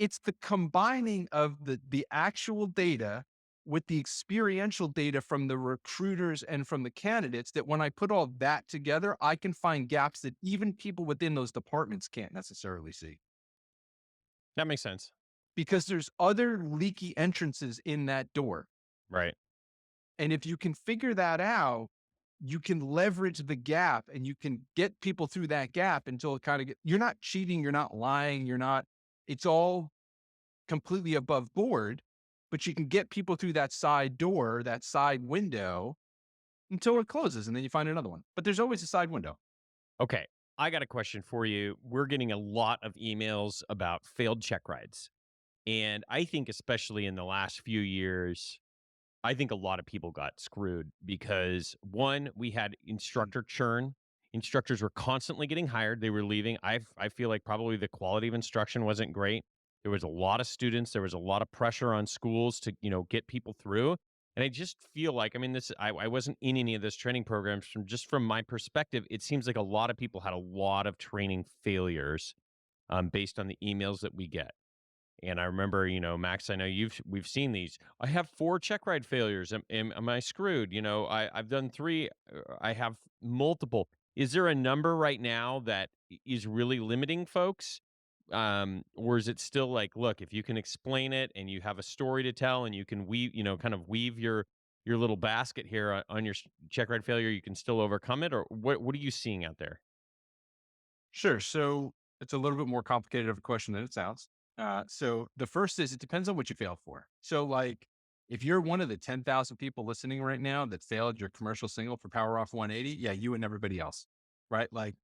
It's the combining of the actual data with the experiential data from the recruiters and from the candidates that when I put all that together, I can find gaps that even people within those departments can't necessarily see. That makes sense. Because there's other leaky entrances in that door. Right. And if you can figure that out, you can leverage the gap and you can get people through that gap until it kind of you're not cheating, you're not lying, it's all completely above board, but you can get people through that side door, that side window until it closes and then you find another one. But there's always a side window. Okay. I got a question for you. We're getting a lot of emails about failed check rides. And I think especially in the last few years, I think a lot of people got screwed because one, we had instructor churn. Instructors were constantly getting hired. They were leaving. I feel like probably the quality of instruction wasn't great. There was a lot of students. There was a lot of pressure on schools to, get people through. And I just feel like, I wasn't in any of those training programs from my perspective. It seems like a lot of people had a lot of training failures based on the emails that we get. And I remember, Max, I know we've seen these. I have 4 check ride failures. Am I screwed? I've done 3. I have multiple. Is there a number right now that is really limiting folks? Or is it still like, look, if you can explain it and you have a story to tell and you can weave, kind of weave your little basket here on your check ride failure, you can still overcome it? Or what are you seeing out there? Sure. So it's a little bit more complicated of a question than it sounds. So the first is it depends on what you fail for. So like if you're one of the 10,000 people listening right now that failed your commercial single for Power Off 180, yeah, you and everybody else, right? Like,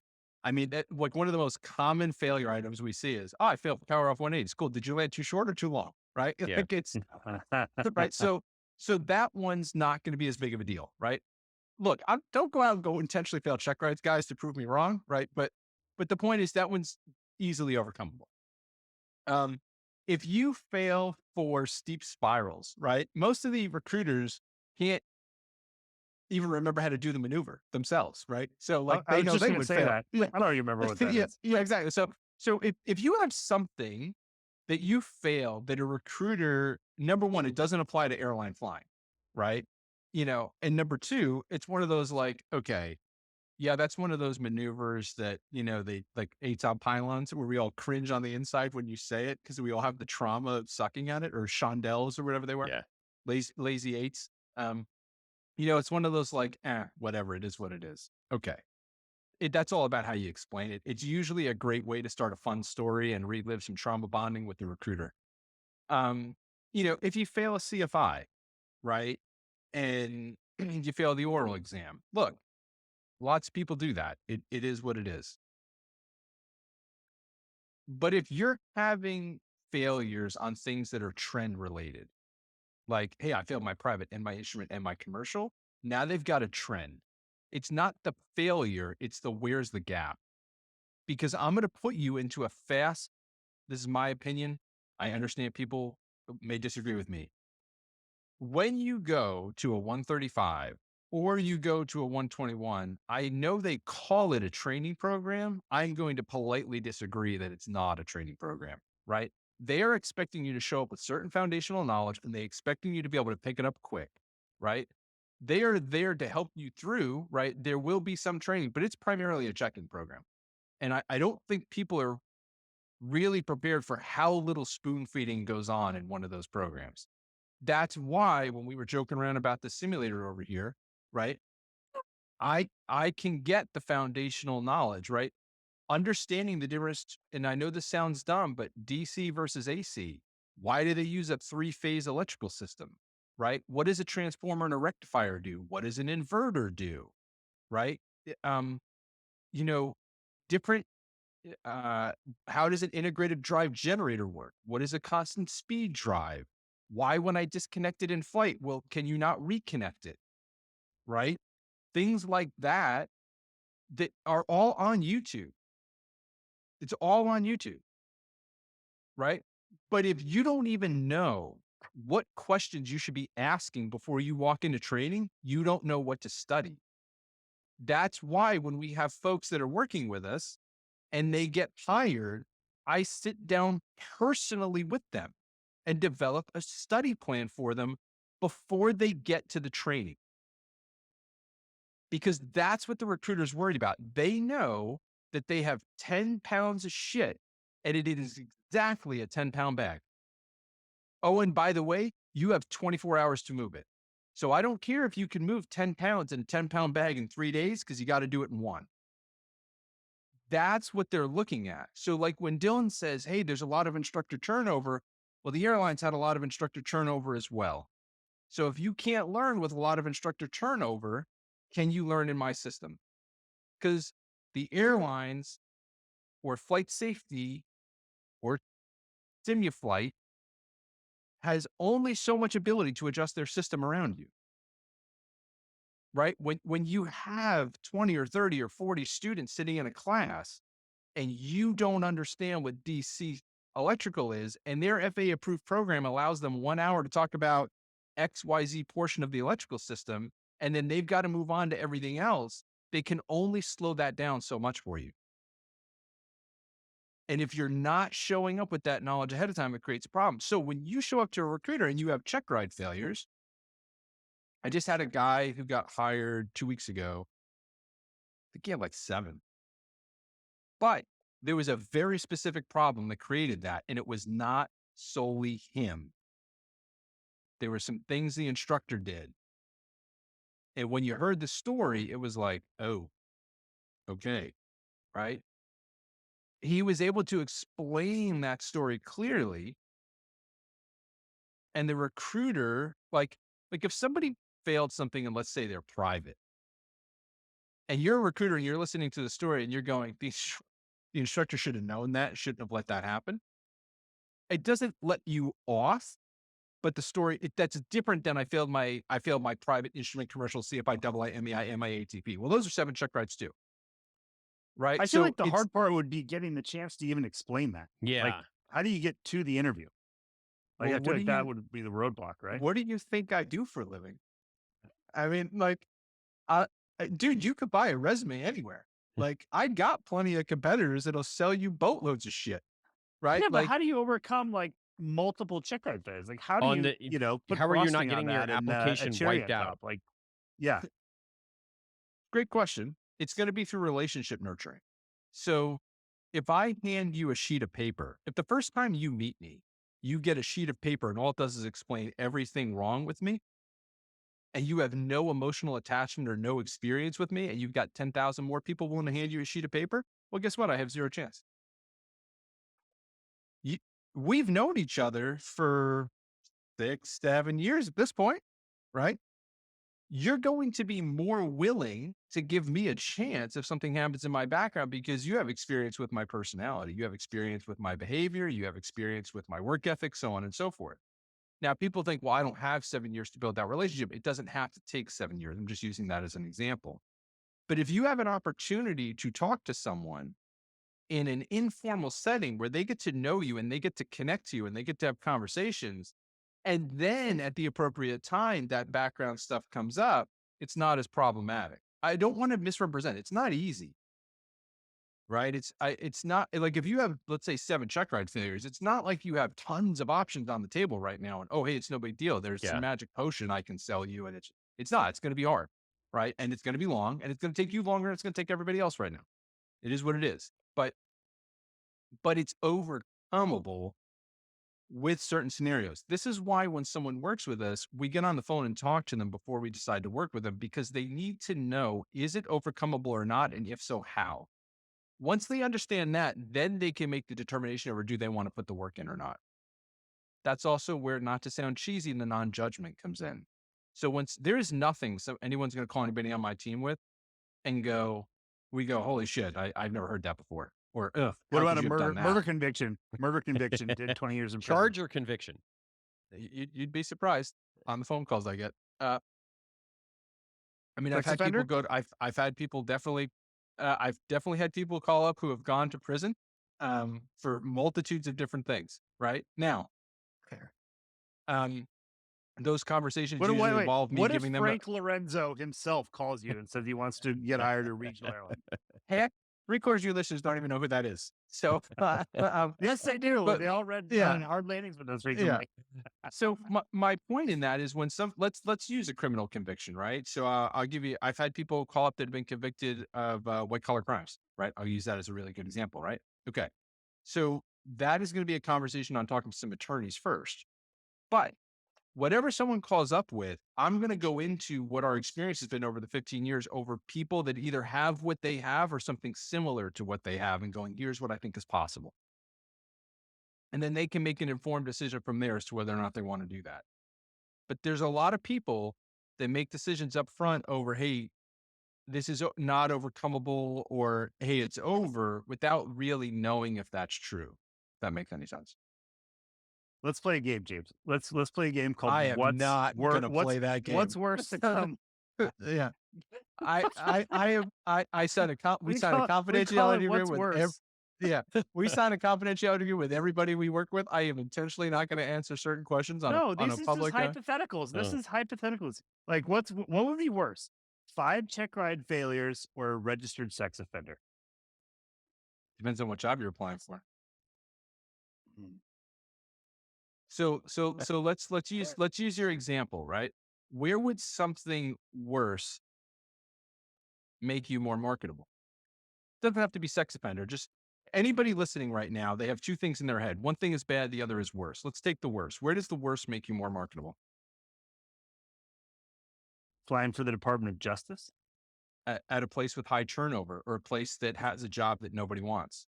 I mean, that, like one of the most common failure items we see is, oh, I failed for Power Off 180. It's cool. Did you land too short or too long? Right? Yeah. Like it's right. So that one's not going to be as big of a deal, right? Look, don't go out and go intentionally fail check rides, guys, to prove me wrong, right? But the point is that one's easily overcomable. If you fail for steep spirals, right? Most of the recruiters can't even remember how to do the maneuver themselves, right? So like I they was know just they going to would say fail. that. Yeah, I don't remember what that yeah, is. yeah, exactly. So if you have something that you fail that a recruiter, number one, it doesn't apply to airline flying, right? And number two, it's one of those like, okay, yeah, that's one of those maneuvers that, they like ATOP pylons where we all cringe on the inside when you say it because we all have the trauma of sucking at it, or chandelles or whatever they were, Yeah. lazy eights. It's one of those like, whatever, it is what it is. Okay. That's all about how you explain it. It's usually a great way to start a fun story and relive some trauma bonding with the recruiter. Um, if you fail a CFI, right, and you fail the oral exam, look, lots of people do that. It is what it is. But if you're having failures on things that are trend related, like, hey, I failed my private and my instrument and my commercial, now they've got a trend. It's not the failure, it's the where's the gap. Because I'm going to put you into a fast, this is my opinion. I understand people may disagree with me. When you go to a 135 or you go to a 121, I know they call it a training program. I'm going to politely disagree that it's not a training program, right? They are expecting you to show up with certain foundational knowledge and they expecting you to be able to pick it up quick, right? They are there to help you through, right? There will be some training, but it's primarily a check-in program. And I don't think people are really prepared for how little spoon feeding goes on in one of those programs. That's why when we were joking around about the simulator over here, right? I can get the foundational knowledge, right? Understanding the difference, and I know this sounds dumb, but DC versus AC. Why do they use a 3-phase electrical system? Right? What does a transformer and a rectifier do? What does an inverter do? Right? Um, you know, different how does an integrated drive generator work? What is a constant speed drive? Why, when I disconnect it in flight, well, can you not reconnect it? Right? Things like that that are all on YouTube. It's all on YouTube, right? But if you don't even know what questions you should be asking before you walk into training, you don't know what to study. That's why when we have folks that are working with us and they get hired, I sit down personally with them and develop a study plan for them before they get to the training. Because that's what the recruiter's worried about. They know that they have 10 pounds of shit and it is exactly a 10-pound bag. Oh, and by the way, you have 24 hours to move it. So I don't care if you can move 10 pounds in a 10-pound bag in 3 days because you got to do it in one. That's what they're looking at. So like when Dylan says, hey, there's a lot of instructor turnover. Well, the airlines had a lot of instructor turnover as well. So if you can't learn with a lot of instructor turnover, can you learn in my system? Because the airlines or flight safety or SimuFlight has only so much ability to adjust their system around you. Right? When you have 20 or 30 or 40 students sitting in a class and you don't understand what DC electrical is, and their FAA approved program allows them 1 hour to talk about XYZ portion of the electrical system, and then they've got to move on to everything else, they can only slow that down so much for you. And if you're not showing up with that knowledge ahead of time, it creates a problem. So when you show up to a recruiter and you have check ride failures, I just had a guy who got hired 2 weeks ago. I think he had like 7. But there was a very specific problem that created that, and it was not solely him. There were some things the instructor did. And when you heard the story, it was like, oh, okay, right? He was able to explain that story clearly. And the recruiter, like if somebody failed something and let's say they're private, and you're a recruiter and you're listening to the story and you're going, the instructor should have known that, shouldn't have let that happen. It doesn't let you off, but the story that's different than I failed my private instrument commercial CFI AA MEI MI ATP. Well, those are 7 check rides too, right? I feel like the it's- hard part would be getting the chance to even explain that. Yeah. Like, how do you get to the interview? Like, Well, I what feel do like that you- would be the roadblock, right? What do you think I do for a living? I mean, dude, you could buy a resume anywhere. Like, I got plenty of competitors that'll sell you boatloads of shit, right? Yeah, but Like, how do you overcome like multiple check ride failures? Like, how do On you, the- put how are you not frosting on getting your that and, a application cherry wiped on out? top? Like, yeah, great question. It's going to be through relationship nurturing. So if I hand you a sheet of paper, if the first time you meet me, you get a sheet of paper and all it does is explain everything wrong with me, and you have no emotional attachment or no experience with me, and you've got 10,000 more people willing to hand you a sheet of paper, well, guess what? I have 0 chance. We've known each other for 6, 7 years at this point, right? You're going to be more willing to give me a chance if something happens in my background because you have experience with my personality. You have experience with my behavior. You have experience with my work ethic, so on and so forth. Now, people think, well, I don't have 7 years to build that relationship. It doesn't have to take 7 years. I'm just using that as an example. But if you have an opportunity to talk to someone in an informal setting where they get to know you and they get to connect to you and they get to have conversations, and then at the appropriate time, that background stuff comes up, it's not as problematic. I don't want to misrepresent. It's not easy, right? It's not like if you have, let's say 7 check ride failures, it's not like you have tons of options on the table right now. And, oh, hey, it's no big deal. There's Yeah. some magic potion I can sell you. And it's not, it's going to be hard, right? And it's going to be long and it's going to take you longer. And it's going to take everybody else right now. It is what it is, but it's overcomable with certain scenarios. This is why when someone works with us, we get on the phone and talk to them before we decide to work with them, because they need to know, is it overcomable or not? And if so, how? Once they understand that, then they can make the determination over do they want to put the work in or not. That's also where, not to sound cheesy, the non-judgment comes in. So once there is nothing anyone's going to call anybody on my team with and we go, holy shit, I've never heard that before. Or, ugh, what how about could a you have done that? murder conviction? Murder conviction did 20 years in prison. Charge or conviction? You'd be surprised on the phone calls I get. I mean, Sex I've had offender? people I've had people definitely, I've definitely had people call up who have gone to prison for multitudes of different things. Right now, those conversations What, usually wait, involve me what if giving them Frank Lorenzo himself calls you and says he wants to get hired at a regional airline? heck, 3/4 of your listeners don't even know who that is. So, Yes, they do. but- They all read yeah. Hard Landings with us recently. so my point in that is when let's use a criminal conviction, right? So I'll give you, I've had people call up that have been convicted of white collar crimes, right? I'll use that as a really good example, right? Okay. So that is going to be a conversation on talking to some attorneys first, but whatever someone calls up with, I'm going to go into what our experience has been over the 15 years over people that either have what they have or something similar to what they have and going, here's what I think is possible. And then they can make an informed decision from there as to whether or not they want to do that. But there's a lot of people that make decisions up front over, hey, this is not overcomable, or hey, it's over, without really knowing if that's true. If that makes any sense. Let's play a game, James. Let's play a game called I am What's not Wor- gonna What's- play that game. What's worse to come? Yeah. I signed we signed a we call confidentiality it What's agreement with worse. we signed a confidentiality agreement with everybody we work with. I am intentionally not going to answer certain questions on No, a this is public. just hypotheticals. This Oh. is hypotheticals. Like, what would be worse? 5 check ride failures or a registered sex offender? Depends on what job you're applying for. So let's use your example, right? Where would something worse make you more marketable? Doesn't have to be sex offender. Just anybody listening right now, they have two things in their head. One thing is bad, the other is worse. Let's take the worst. Where does the worst make you more marketable? Flying for the Department of Justice? At a place with high turnover or a place that has a job that nobody wants.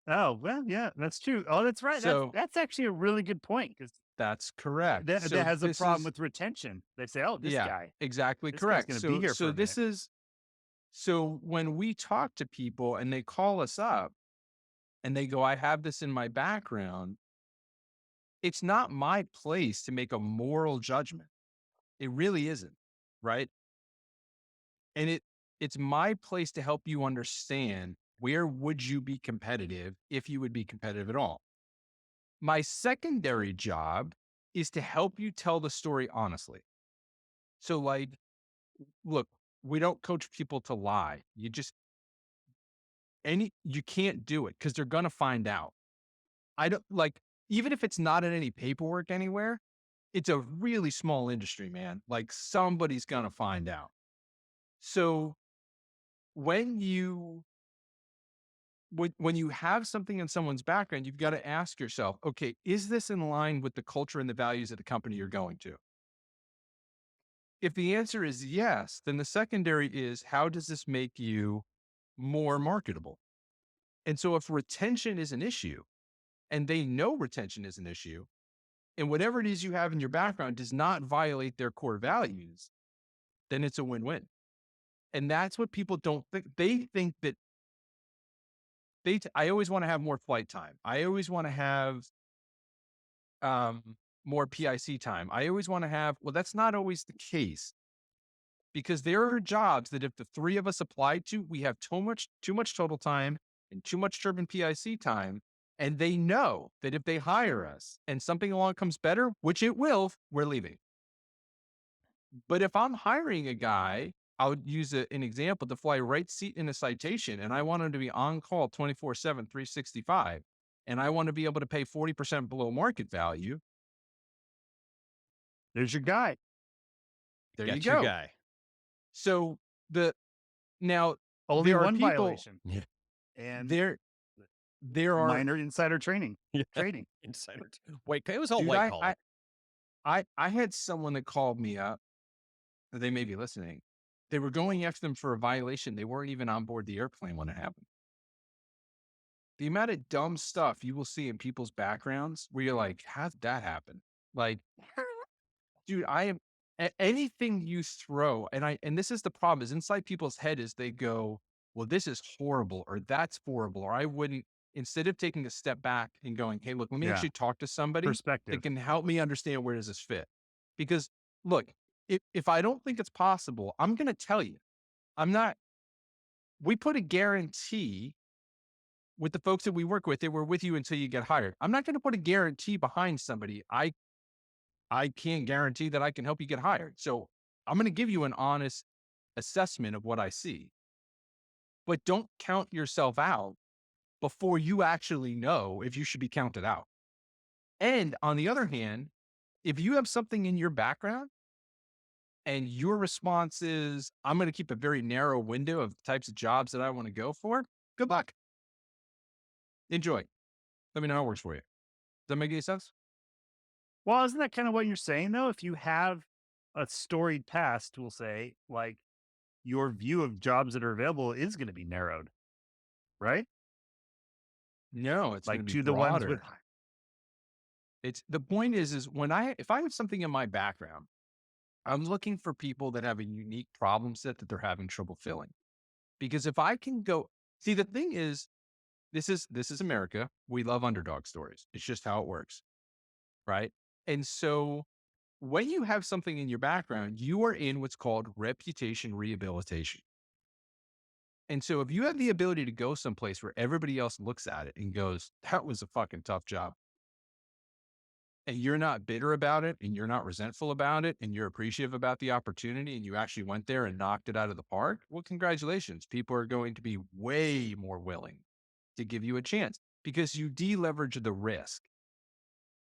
Oh, well, yeah, that's true. Oh, that's right. So That's actually a really good point because that's correct. that So has a this problem is, with retention. They say, "Oh, yeah, exactly this guy's correct. going to be here for So a this minute." is so when we talk to people and they call us up and they go, I have this in my background, it's not my place to make a moral judgment. It really isn't, right? And it's my place to help you understand where would you be competitive if you would be competitive at all. My secondary job is to help you tell the story honestly. So like, look, we don't coach people to lie. You can't do it because they're gonna find out. I don't like even if it's not in any paperwork anywhere, it's a really small industry, man. Like somebody's gonna find out. So when you when you have something in someone's background, you've got to ask yourself, okay, is this in line with the culture and the values of the company you're going to? If the answer is yes, then the secondary is how does this make you more marketable? And so if retention is an issue and they know retention is an issue, and whatever it is you have in your background does not violate their core values, then it's a win-win. And that's what people don't think. They think that I always want to have more flight time. I always want to have um, more PIC time. I always want to have, well, that's not always the case because there are jobs that if the three of us applied to, we have too much total time and too much turbine PIC time. And they know that if they hire us and something along comes better, which it will, we're leaving. But if I'm hiring a guy, I would use an example to fly right seat in a citation, and I want him to be on call 24/7, 365, and I want to be able to pay 40% below market value. There's your guy. There Got you your go. guy. So now Only there are one people violation. Yeah. And there are minor insider trading. Insider. Wait, it was all dude, white collar. I had someone that called me up. They may be listening. They were going after them for a violation. They weren't even on board the airplane when it happened. The amount of dumb stuff you will see in people's backgrounds where you're like, how did that happen? Like, dude, I am anything you throw, and this is the problem is inside people's head is they go, well, this is horrible, or that's horrible, or I wouldn't, instead of taking a step back and going, hey, look, let me Yeah. actually talk to somebody that Perspective. can help me understand where does this fit. Because look, if I don't think it's possible, I'm gonna tell you. We put a guarantee with the folks that we work with, they were with you until you get hired. I'm not going to put a guarantee behind somebody. I can't guarantee that I can help you get hired. So I'm going to give you an honest assessment of what I see. But don't count yourself out before you actually know if you should be counted out. And on the other hand, if you have something in your background and your response is, I'm going to keep a very narrow window of the types of jobs that I want to go for, good luck. Enjoy. Let me know how it works for you. Does that make any sense? Well, isn't that kind of what you're saying, though? If you have a storied past, we'll say, like your view of jobs that are available is going to be narrowed, right? No, it's Like going to to be the ones broader. with It's the point is if I have something in my background, I'm looking for people that have a unique problem set that they're having trouble filling. Because if I can go, see, the thing is, this is America. We love underdog stories. It's just how it works, right? And so when you have something in your background, you are in what's called reputation rehabilitation. And so if you have the ability to go someplace where everybody else looks at it and goes, that was a fucking tough job, and you're not bitter about it and you're not resentful about it and you're appreciative about the opportunity and you actually went there and knocked it out of the park, well, congratulations. People are going to be way more willing to give you a chance because you deleverage the risk.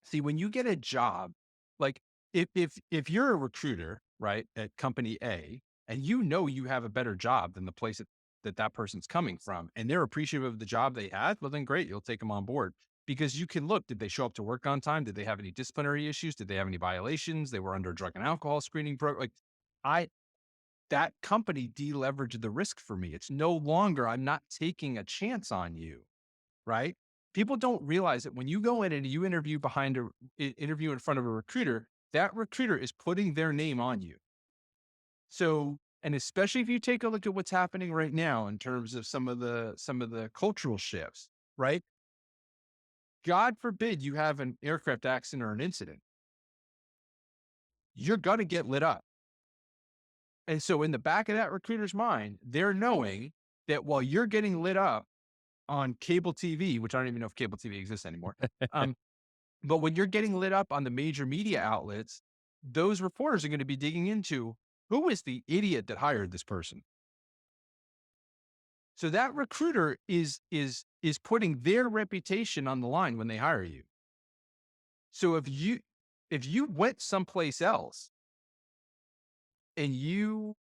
See, when you get a job, like if you're a recruiter, right, at company A, and you have a better job than the place that person's coming from, and they're appreciative of the job they had, well, then great, you'll take them on board because you can look. Did they show up to work on time? Did they have any disciplinary issues? Did they have any violations? They were under a drug and alcohol screening program. Like, I that company deleveraged the risk for me. It's no longer I'm not taking a chance on you, right? People don't realize that when you go in and you interview in front of a recruiter, that recruiter is putting their name on you. So, and especially if you take a look at what's happening right now in terms of some of the cultural shifts, right? God forbid you have an aircraft accident or an incident, you're gonna get lit up. And so in the back of that recruiter's mind, they're knowing that while you're getting lit up on cable TV, which I don't even know if cable TV exists anymore. But when you're getting lit up on the major media outlets, those reporters are going to be digging into who is the idiot that hired this person. So that recruiter is putting their reputation on the line when they hire you. So if you went someplace else and you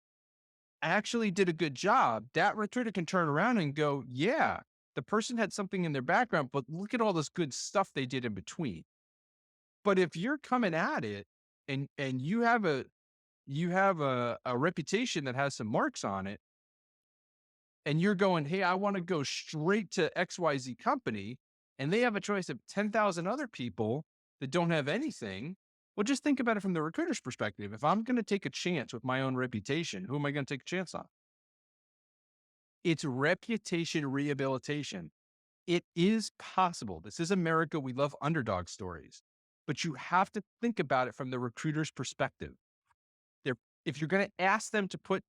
actually did a good job, that recruiter can turn around and go, yeah, the person had something in their background, but look at all this good stuff they did in between. But if you're coming at it and you have a reputation that has some marks on it, and you're going, hey, I want to go straight to XYZ company, and they have a choice of 10,000 other people that don't have anything. Well, just think about it from the recruiter's perspective. If I'm going to take a chance with my own reputation, who am I going to take a chance on? It's reputation rehabilitation. It is possible. This is America. We love underdog stories, but you have to think about it from the recruiter's perspective. If you're going to ask them to put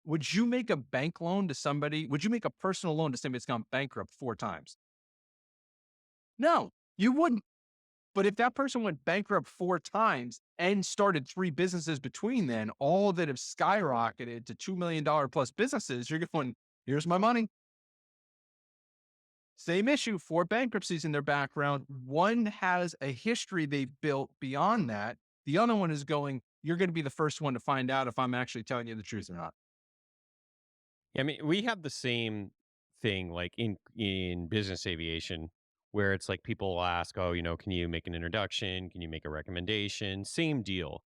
would you make a bank loan to somebody? Would you make a personal loan to somebody that's gone bankrupt 4 times? No, you wouldn't. But if that person went bankrupt 4 times and started 3 businesses between then, all that have skyrocketed to $2 million plus businesses, you're going, here's my money. Same issue, 4 bankruptcies in their background. One has a history they've built beyond that. The other one is going, you're going to be the first one to find out if I'm actually telling you the truth or not. I mean, we have the same thing like in business aviation where it's like people will ask, oh, can you make an introduction? Can you make a recommendation? Same deal.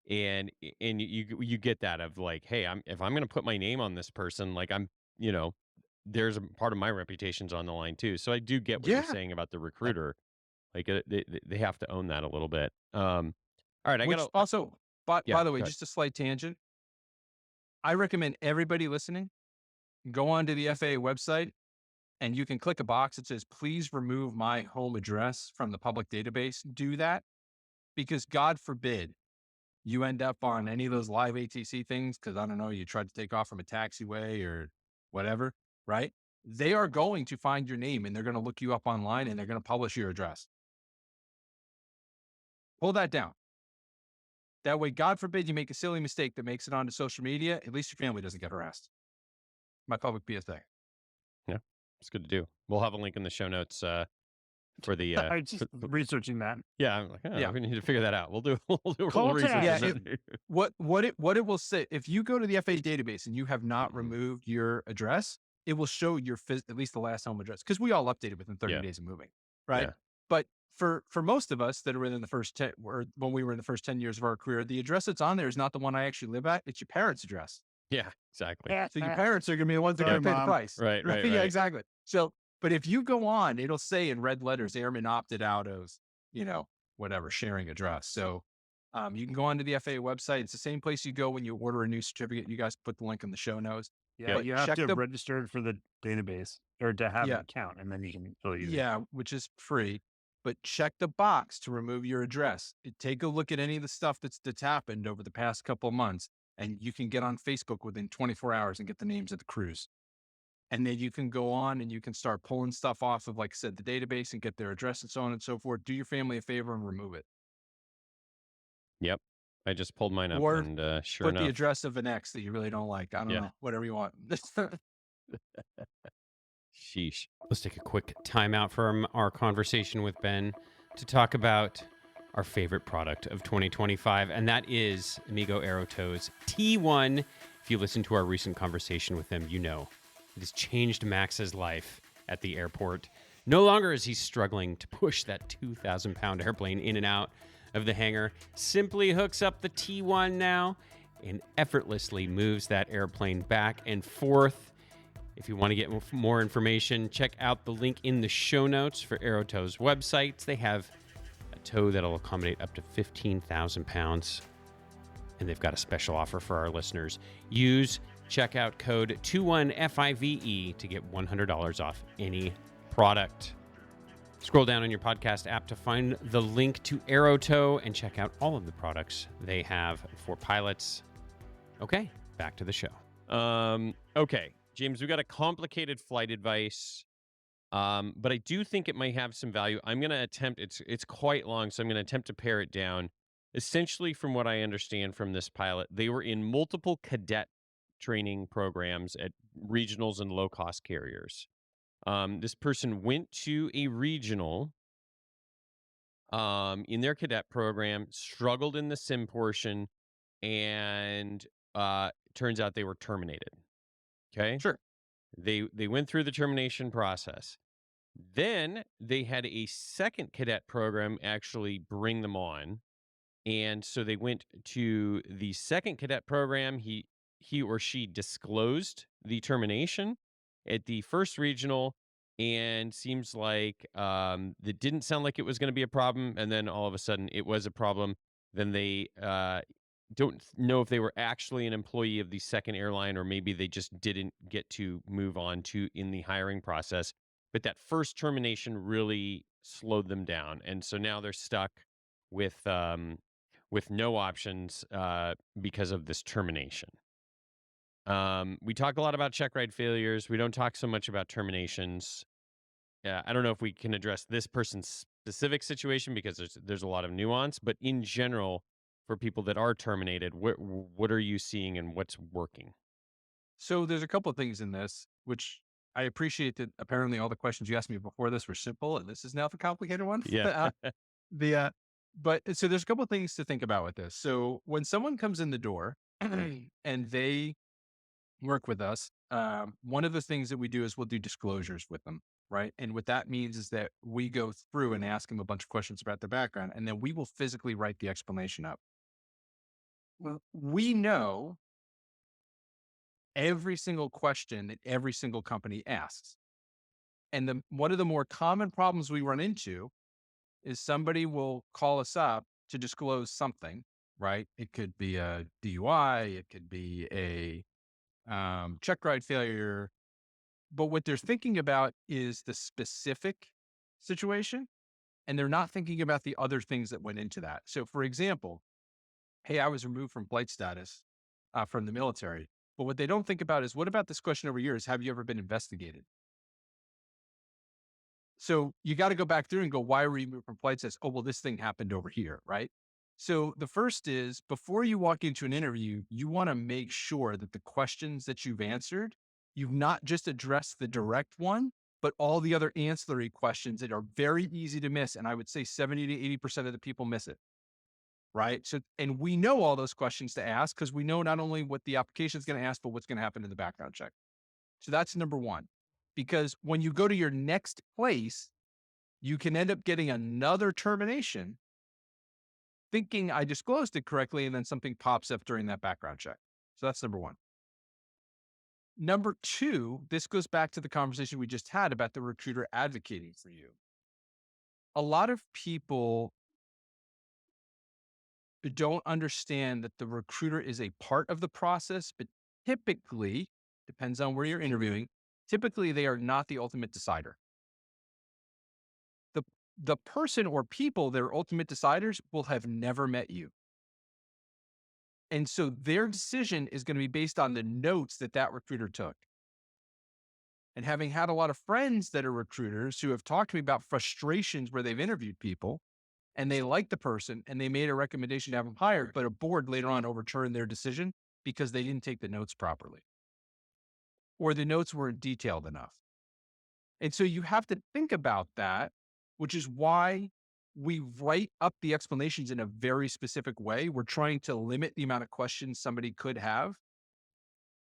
And you get that of like, hey, if I'm going to put my name on this person, like there's a part of my reputation's on the line too. So I do get what you're saying about the recruiter. Like they have to own that a little bit. All right, by the way, just a slight tangent. I recommend everybody listening go onto the FAA website and you can click a box that says, please remove my home address from the public database. Do that because God forbid you end up on any of those live ATC things. Cause I don't know, you tried to take off from a taxiway or whatever, right? They are going to find your name and they're going to look you up online and they're going to publish your address. Pull that down. That way, God forbid you make a silly mistake that makes it onto social media. At least your family doesn't get harassed. My public PSA. Yeah, it's good to do. We'll have a link in the show notes for the. I'm just researching that. Yeah, I'm like, we need to figure that out. We'll do a little Call research. Yeah, what it will say if you go to the FAA database and you have not removed your address, it will show your at least the last home address because we all updated within 30 days of moving, right? Yeah. But for most of us that are within the first 10, or when we were in the first 10 years of our career, the address that's on there is not the one I actually live at. It's your parents' address. Yeah, exactly. So your parents are going to be the ones that are going to pay the price. Right. Yeah, exactly. So, but if you go on, it'll say in red letters, airman opted out of, whatever, sharing address. So you can go onto the FAA website. It's the same place you go when you order a new certificate. You guys put the link in the show notes. Yeah, But you have to check have registered for the database or to have Yeah. an account, and then you can really use it. Yeah, which is free. But check the box to remove your address. Take a look at any of the stuff that's happened over the past couple of months. And you can get on Facebook within 24 hours and get the names of the crews. And then you can go on and you can start pulling stuff off of, like I said, the database and get their address and so on and so forth. Do your family a favor and remove it. Yep. I just pulled mine up Or and sure put enough. the address of an ex that you really don't like. I don't know, whatever you want. Sheesh. Let's take a quick timeout from our conversation with Ben. to talk about our favorite product of 2025, and that is Amigo Aeroto's T1. If you listen to our recent conversation with him, you know it has changed Max's life at the airport. No longer is he struggling to push that 2,000-pound airplane in and out of the hangar. Simply hooks up the T1 now and effortlessly moves that airplane back and forth. If you want to get more information, check out the link in the show notes for Aeroto's website. They have a tow that'll accommodate up to 15,000 pounds, and they've got a special offer for our listeners. Use checkout code 21FIVE to get $100 off any product. Scroll down on your podcast app to find the link to Aerotow and check out all of the products they have for pilots. Okay, back to the show. Okay, James, we got a complicated flight advice, but I do think it might have some value. I'm going to attempt, it's quite long, so I'm going to attempt to pare it down. Essentially, from what I understand from this pilot, they were in multiple cadet training programs at regionals and low-cost carriers. This person went to a regional in their cadet program, struggled in the sim portion, and turns out they were terminated. Okay? Sure. They went through the termination process. Then they had a second cadet program actually bring them on. And so they went to the second cadet program. He or she disclosed the termination at the first regional, and seems like that didn't sound like it was going to be a problem. And then all of a sudden it was a problem. Then they don't know if they were actually an employee of the second airline, or maybe they just didn't get to move on to in the hiring process. But that first termination really slowed them down. And so now they're stuck with no options because of this termination. We talk a lot about check ride failures. We don't talk so much about terminations. I don't know if we can address this person's specific situation because there's a lot of nuance, but in general, for people that are terminated, what are you seeing and what's working? So there's a couple of things in this, which I appreciate that apparently all the questions you asked me before this were simple, and this is now the complicated one. Yeah. But so there's a couple of things to think about with this. So when someone comes in the door and they work with us, one of the things that we do is we'll do disclosures with them, right? And what that means is that we go through and ask them a bunch of questions about their background, and then we will physically write the explanation up. Well, we know every single question that every single company asks. And one of the more common problems we run into is somebody will call us up to disclose something, right? It could be a DUI, it could be a check ride failure. But what they're thinking about is the specific situation, and they're not thinking about the other things that went into that. So, for example, hey, I was removed from flight status from the military. But what they don't think about is, what about this question over here is, have you ever been investigated? So you got to go back through and go, why were you moved from flight status? Oh, well, this thing happened over here, right? So the first is, before you walk into an interview, you want to make sure that the questions that you've answered, you've not just addressed the direct one, but all the other ancillary questions that are very easy to miss. And I would say 70 to 80% of the people miss it. Right. So, and we know all those questions to ask because we know not only what the application is going to ask, but what's going to happen in the background check. So that's number one, because when you go to your next place, you can end up getting another termination thinking I disclosed it correctly, and then something pops up during that background check. So that's number one. Number two, this goes back to the conversation we just had about the recruiter advocating for you. A lot of people don't understand that the recruiter is a part of the process, but typically, depends on where you're interviewing, typically they are not the ultimate decider. The person or people that are ultimate deciders will have never met you. And so their decision is going to be based on the notes that that recruiter took. And having had a lot of friends that are recruiters who have talked to me about frustrations where they've interviewed people and they liked the person and they made a recommendation to have them hired, but a board later on overturned their decision because they didn't take the notes properly or the notes weren't detailed enough. And so you have to think about that, which is why we write up the explanations in a very specific way. We're trying to limit the amount of questions somebody could have.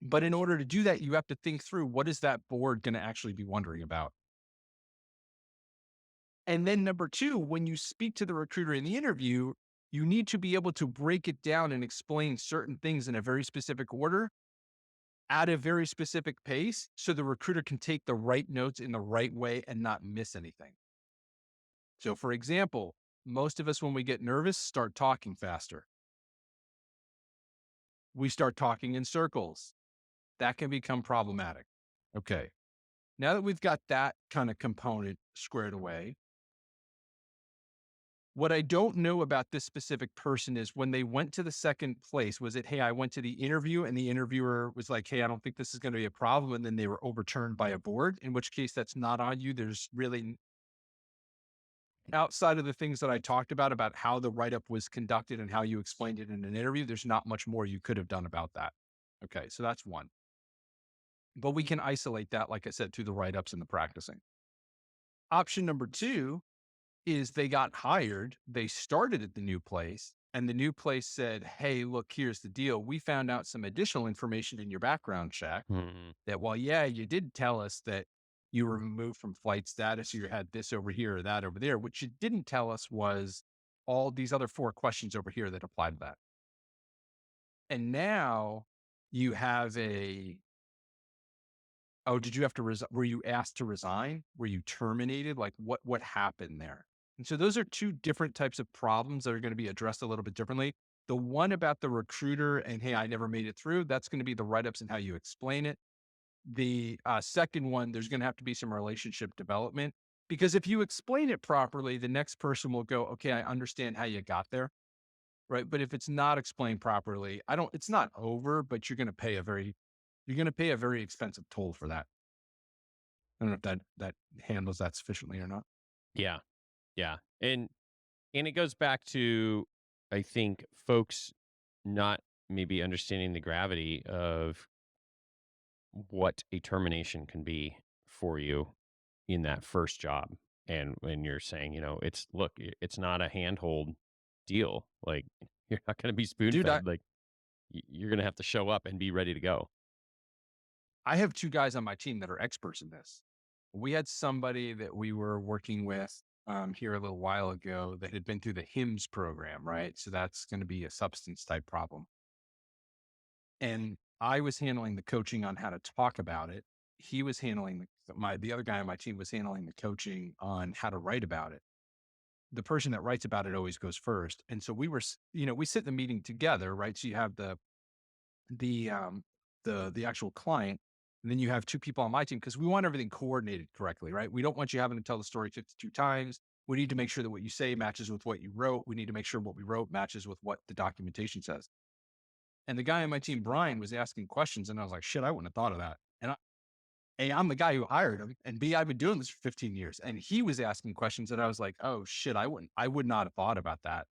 But in order to do that, you have to think through, what is that board going to actually be wondering about? And then number two, when you speak to the recruiter in the interview, you need to be able to break it down and explain certain things in a very specific order at a very specific pace so the recruiter can take the right notes in the right way and not miss anything. So, for example, most of us, when we get nervous, start talking faster. We start talking in circles. That can become problematic. Okay. Now that we've got that kind of component squared away, what I don't know about this specific person is when they went to the second place, was it, hey, I went to the interview and the interviewer was like, hey, I don't think this is going to be a problem. And then they were overturned by a board, in which case that's not on you. There's really, outside of the things that I talked about how the write up was conducted and how you explained it in an interview, there's not much more you could have done about that. Okay. So that's one. But we can isolate that, like I said, through the write ups and the practicing. Option number two is they got hired, they started at the new place, and the new place said, hey, look, here's the deal. We found out some additional information in your background check that, well, yeah, you did tell us that you were removed from flight status, or you had this over here or that over there. What you didn't tell us was all these other 4 questions over here that apply to that. And now you have oh, did you have to were you asked to resign? Were you terminated? Like what happened there? And so those are 2 different types of problems that are going to be addressed a little bit differently. The one about the recruiter and, hey, I never made it through, that's going to be the write-ups and how you explain it. The second one, there's going to have to be some relationship development, because if you explain it properly, the next person will go, okay, I understand how you got there. Right. But if it's not explained properly, it's not over, but you're going to pay a very expensive toll for that. I don't know if that handles that sufficiently or not. Yeah. Yeah. And it goes back to, I think, folks not maybe understanding the gravity of what a termination can be for you in that first job. And when you're saying, it's not a handhold deal. Like, you're not going to be spoon Dude, fed. Like, you're going to have to show up and be ready to go. I have 2 guys on my team that are experts in this. We had somebody that we were working with here a little while ago that had been through the HIMSS program, right? So that's going to be a substance type problem. And I was handling the coaching on how to talk about it. He was handling the other guy on my team was handling the coaching on how to write about it. The person that writes about it always goes first. And so we were, we sit in the meeting together, right? So you have the actual client, and then you have 2 people on my team, because we want everything coordinated correctly, right? We don't want you having to tell the story 52 times. We need to make sure that what you say matches with what you wrote. We need to make sure what we wrote matches with what the documentation says. And the guy on my team, Brian, was asking questions, and I was like, shit, I wouldn't have thought of that. And A, I'm the guy who hired him, and B, I've been doing this for 15 years. And he was asking questions that I was like, oh shit, I would not have thought about that.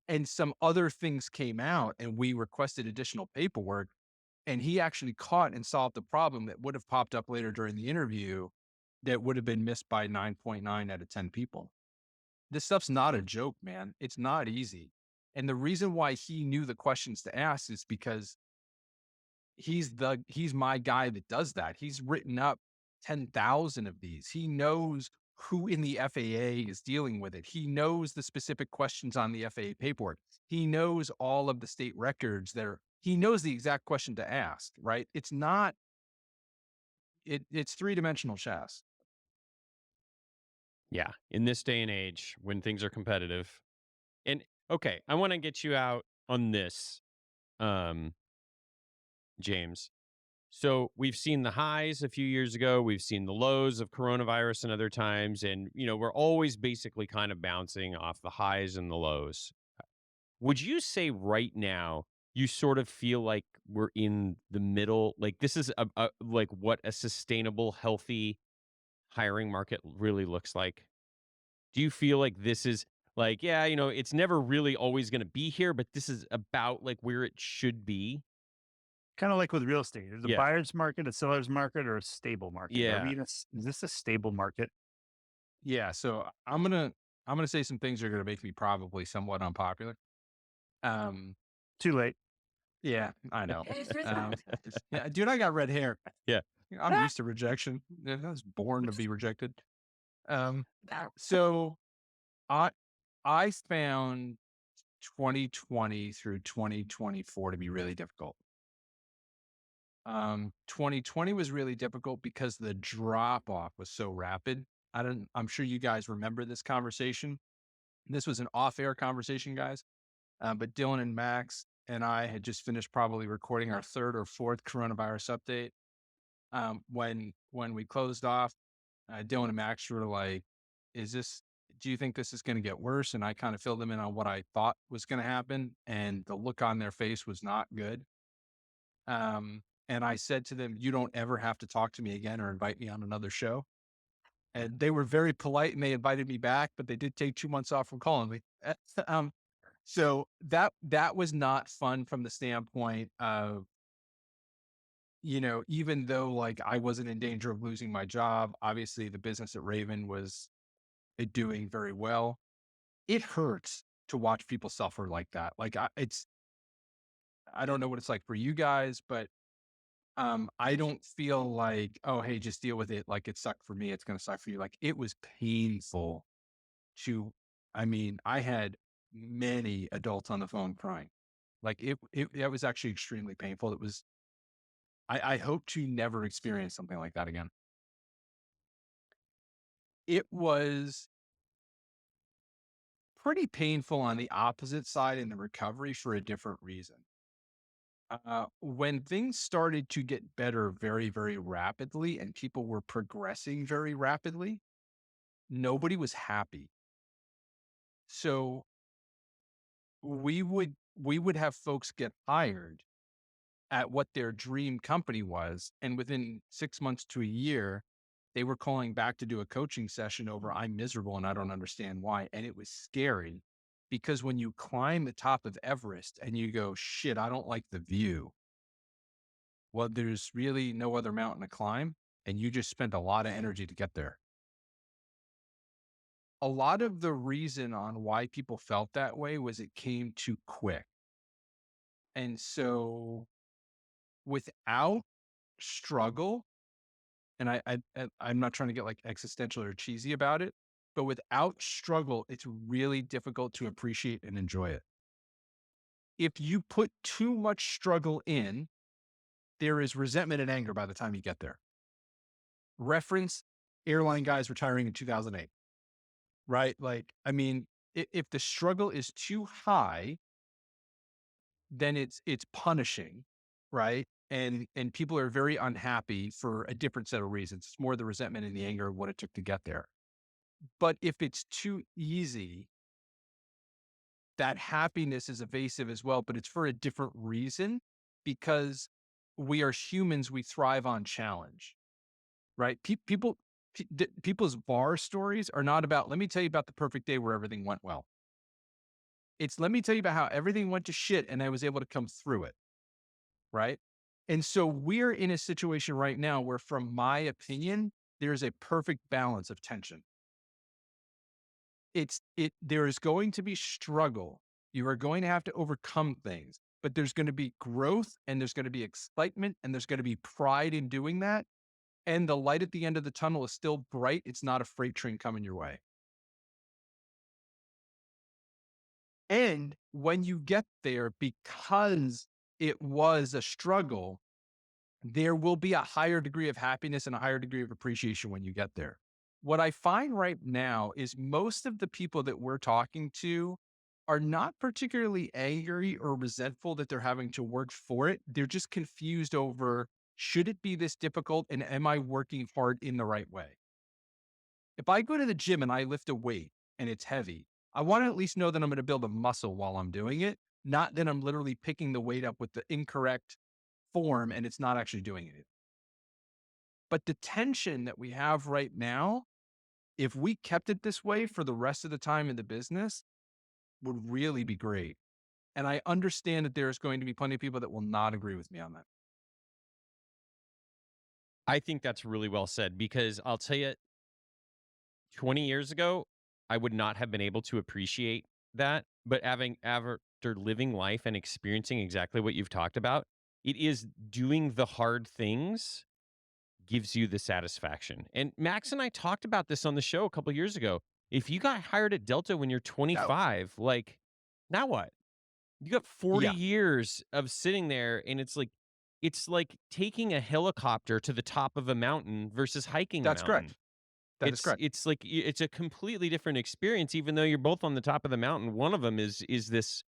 And some other things came out, and we requested additional paperwork, and he actually caught and solved the problem that would have popped up later during the interview that would have been missed by 9.9 out of 10 people. This stuff's not a joke, man. It's not easy. And the reason why he knew the questions to ask is because he's my guy that does that. He's written up 10,000 of these. He knows who in the FAA is dealing with it. He knows the specific questions on the FAA paperwork. He knows all of the state records he knows the exact question to ask, right? It's not, it's 3-dimensional chess. Yeah. In this day and age, when things are competitive. And okay, I want to get you out on this, James. So we've seen the highs a few years ago. We've seen the lows of coronavirus and other times. And, we're always basically kind of bouncing off the highs and the lows. Would you say right now you sort of feel like we're in the middle? Like, this is like what a sustainable, healthy hiring market really looks like? Do you feel like this is like, yeah, it's never really always going to be here, but this is about like where it should be? Kind of like with real estate. There's a Yeah. buyer's market, a seller's market, or a stable market. Yeah. Is this a stable market? Yeah. So I'm going to I'm gonna say some things that are gonna make me probably somewhat unpopular. Um, Too late. yeah, I know. Yeah, dude, I got red hair. Yeah. I'm used to rejection. Yeah, I was born to be rejected. Um, so I I found 2020 through 2024 to be really difficult. 2020 was really difficult because the drop off was so rapid. I'm sure you guys remember this conversation. This was an off air conversation, guys. But Dylan and Max and I had just finished probably recording our third or fourth coronavirus update. When we closed off, Dylan and Max were like, "Is this? Do you think this is going to get worse?" And I kind of filled them in on what I thought was going to happen, and the look on their face was not good. And I said to them, "You don't ever have to talk to me again or invite me on another show." And they were very polite and they invited me back, but they did take 2 months off from calling me. um, so that was not fun from the standpoint of, even though like I wasn't in danger of losing my job, obviously the business at Raven was doing very well. It hurts to watch people suffer like that. Like I don't know what it's like for you guys, but I don't feel like, oh, hey, just deal with it. Like it sucked for me. It's going to suck for you. Like it was painful to, I mean, I had many adults on the phone crying. Like it was actually extremely painful. I hope to never experience something like that again. It was pretty painful on the opposite side in the recovery for a different reason. When things started to get better very, very rapidly and people were progressing very rapidly, nobody was happy. So we would have folks get hired at what their dream company was, and within 6 months to a year, they were calling back to do a coaching session over, "I'm miserable and I don't understand why." And it was scary because when you climb the top of Everest and you go, "Shit, I don't like the view." Well, there's really no other mountain to climb, and you just spent a lot of energy to get there. A lot of the reason on why people felt that way was it came too quick. And so without struggle, and I'm not trying to get like existential or cheesy about it, but without struggle, it's really difficult to appreciate and enjoy it. If you put too much struggle in, there is resentment and anger by the time you get there. Reference airline guys retiring in 2008, right? Like, I mean, if the struggle is too high, then it's punishing, right? And people are very unhappy for a different set of reasons. It's more the resentment and the anger of what it took to get there. But if it's too easy, that happiness is evasive as well, but it's for a different reason because we are humans, we thrive on challenge, right? People's VAR stories are not about, let me tell you about the perfect day where everything went well. It's let me tell you about how everything went to shit and I was able to come through it, right? And so we're in a situation right now where, from my opinion, there's a perfect balance of tension. There is going to be struggle. You are going to have to overcome things, but there's going to be growth and there's going to be excitement and there's going to be pride in doing that. And the light at the end of the tunnel is still bright. It's not a freight train coming your way. And when you get there, because it was a struggle, there will be a higher degree of happiness and a higher degree of appreciation when you get there. What I find right now is most of the people that we're talking to are not particularly angry or resentful that they're having to work for it. They're just confused over, should it be this difficult and am I working hard in the right way? If I go to the gym and I lift a weight and it's heavy, I want to at least know that I'm going to build a muscle while I'm doing it, not that I'm literally picking the weight up with the incorrect form and it's not actually doing it. But the tension that we have right now, if we kept it this way for the rest of the time in the business, would really be great. And I understand that there's going to be plenty of people that will not agree with me on that. I think that's really well said because I'll tell you, 20 years ago, I would not have been able to appreciate that. But after living life and experiencing exactly what you've talked about, it is doing the hard things gives you the satisfaction. And Max and I talked about this on the show a couple years ago. If you got hired at Delta when you're No. 25, like, now what? You got 40 Yeah. years of sitting there, and it's like taking a helicopter to the top of a mountain versus hiking a That's mountain. correct. That is correct. It's like it's a completely different experience, even though you're both on the top of the mountain. One of them is this,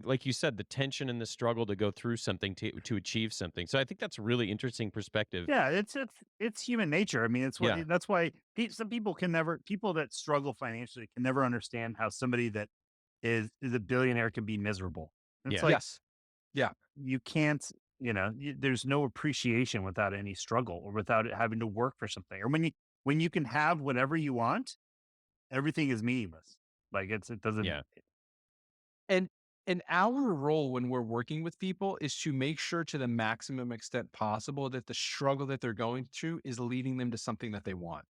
like you said, the tension and the struggle to go through something to achieve something. So I think that's a really interesting perspective. Yeah, it's human nature. I mean, it's what Yeah. that's why some people that struggle financially can never understand how somebody that is a billionaire can be miserable. It's Yeah. like Yes. Yeah. you can't, there's no appreciation without any struggle or without it having to work for something. Or when you can have whatever you want, everything is meaningless. Like it doesn't. Yeah. And our role when we're working with people is to make sure to the maximum extent possible that the struggle that they're going through is leading them to something that they want.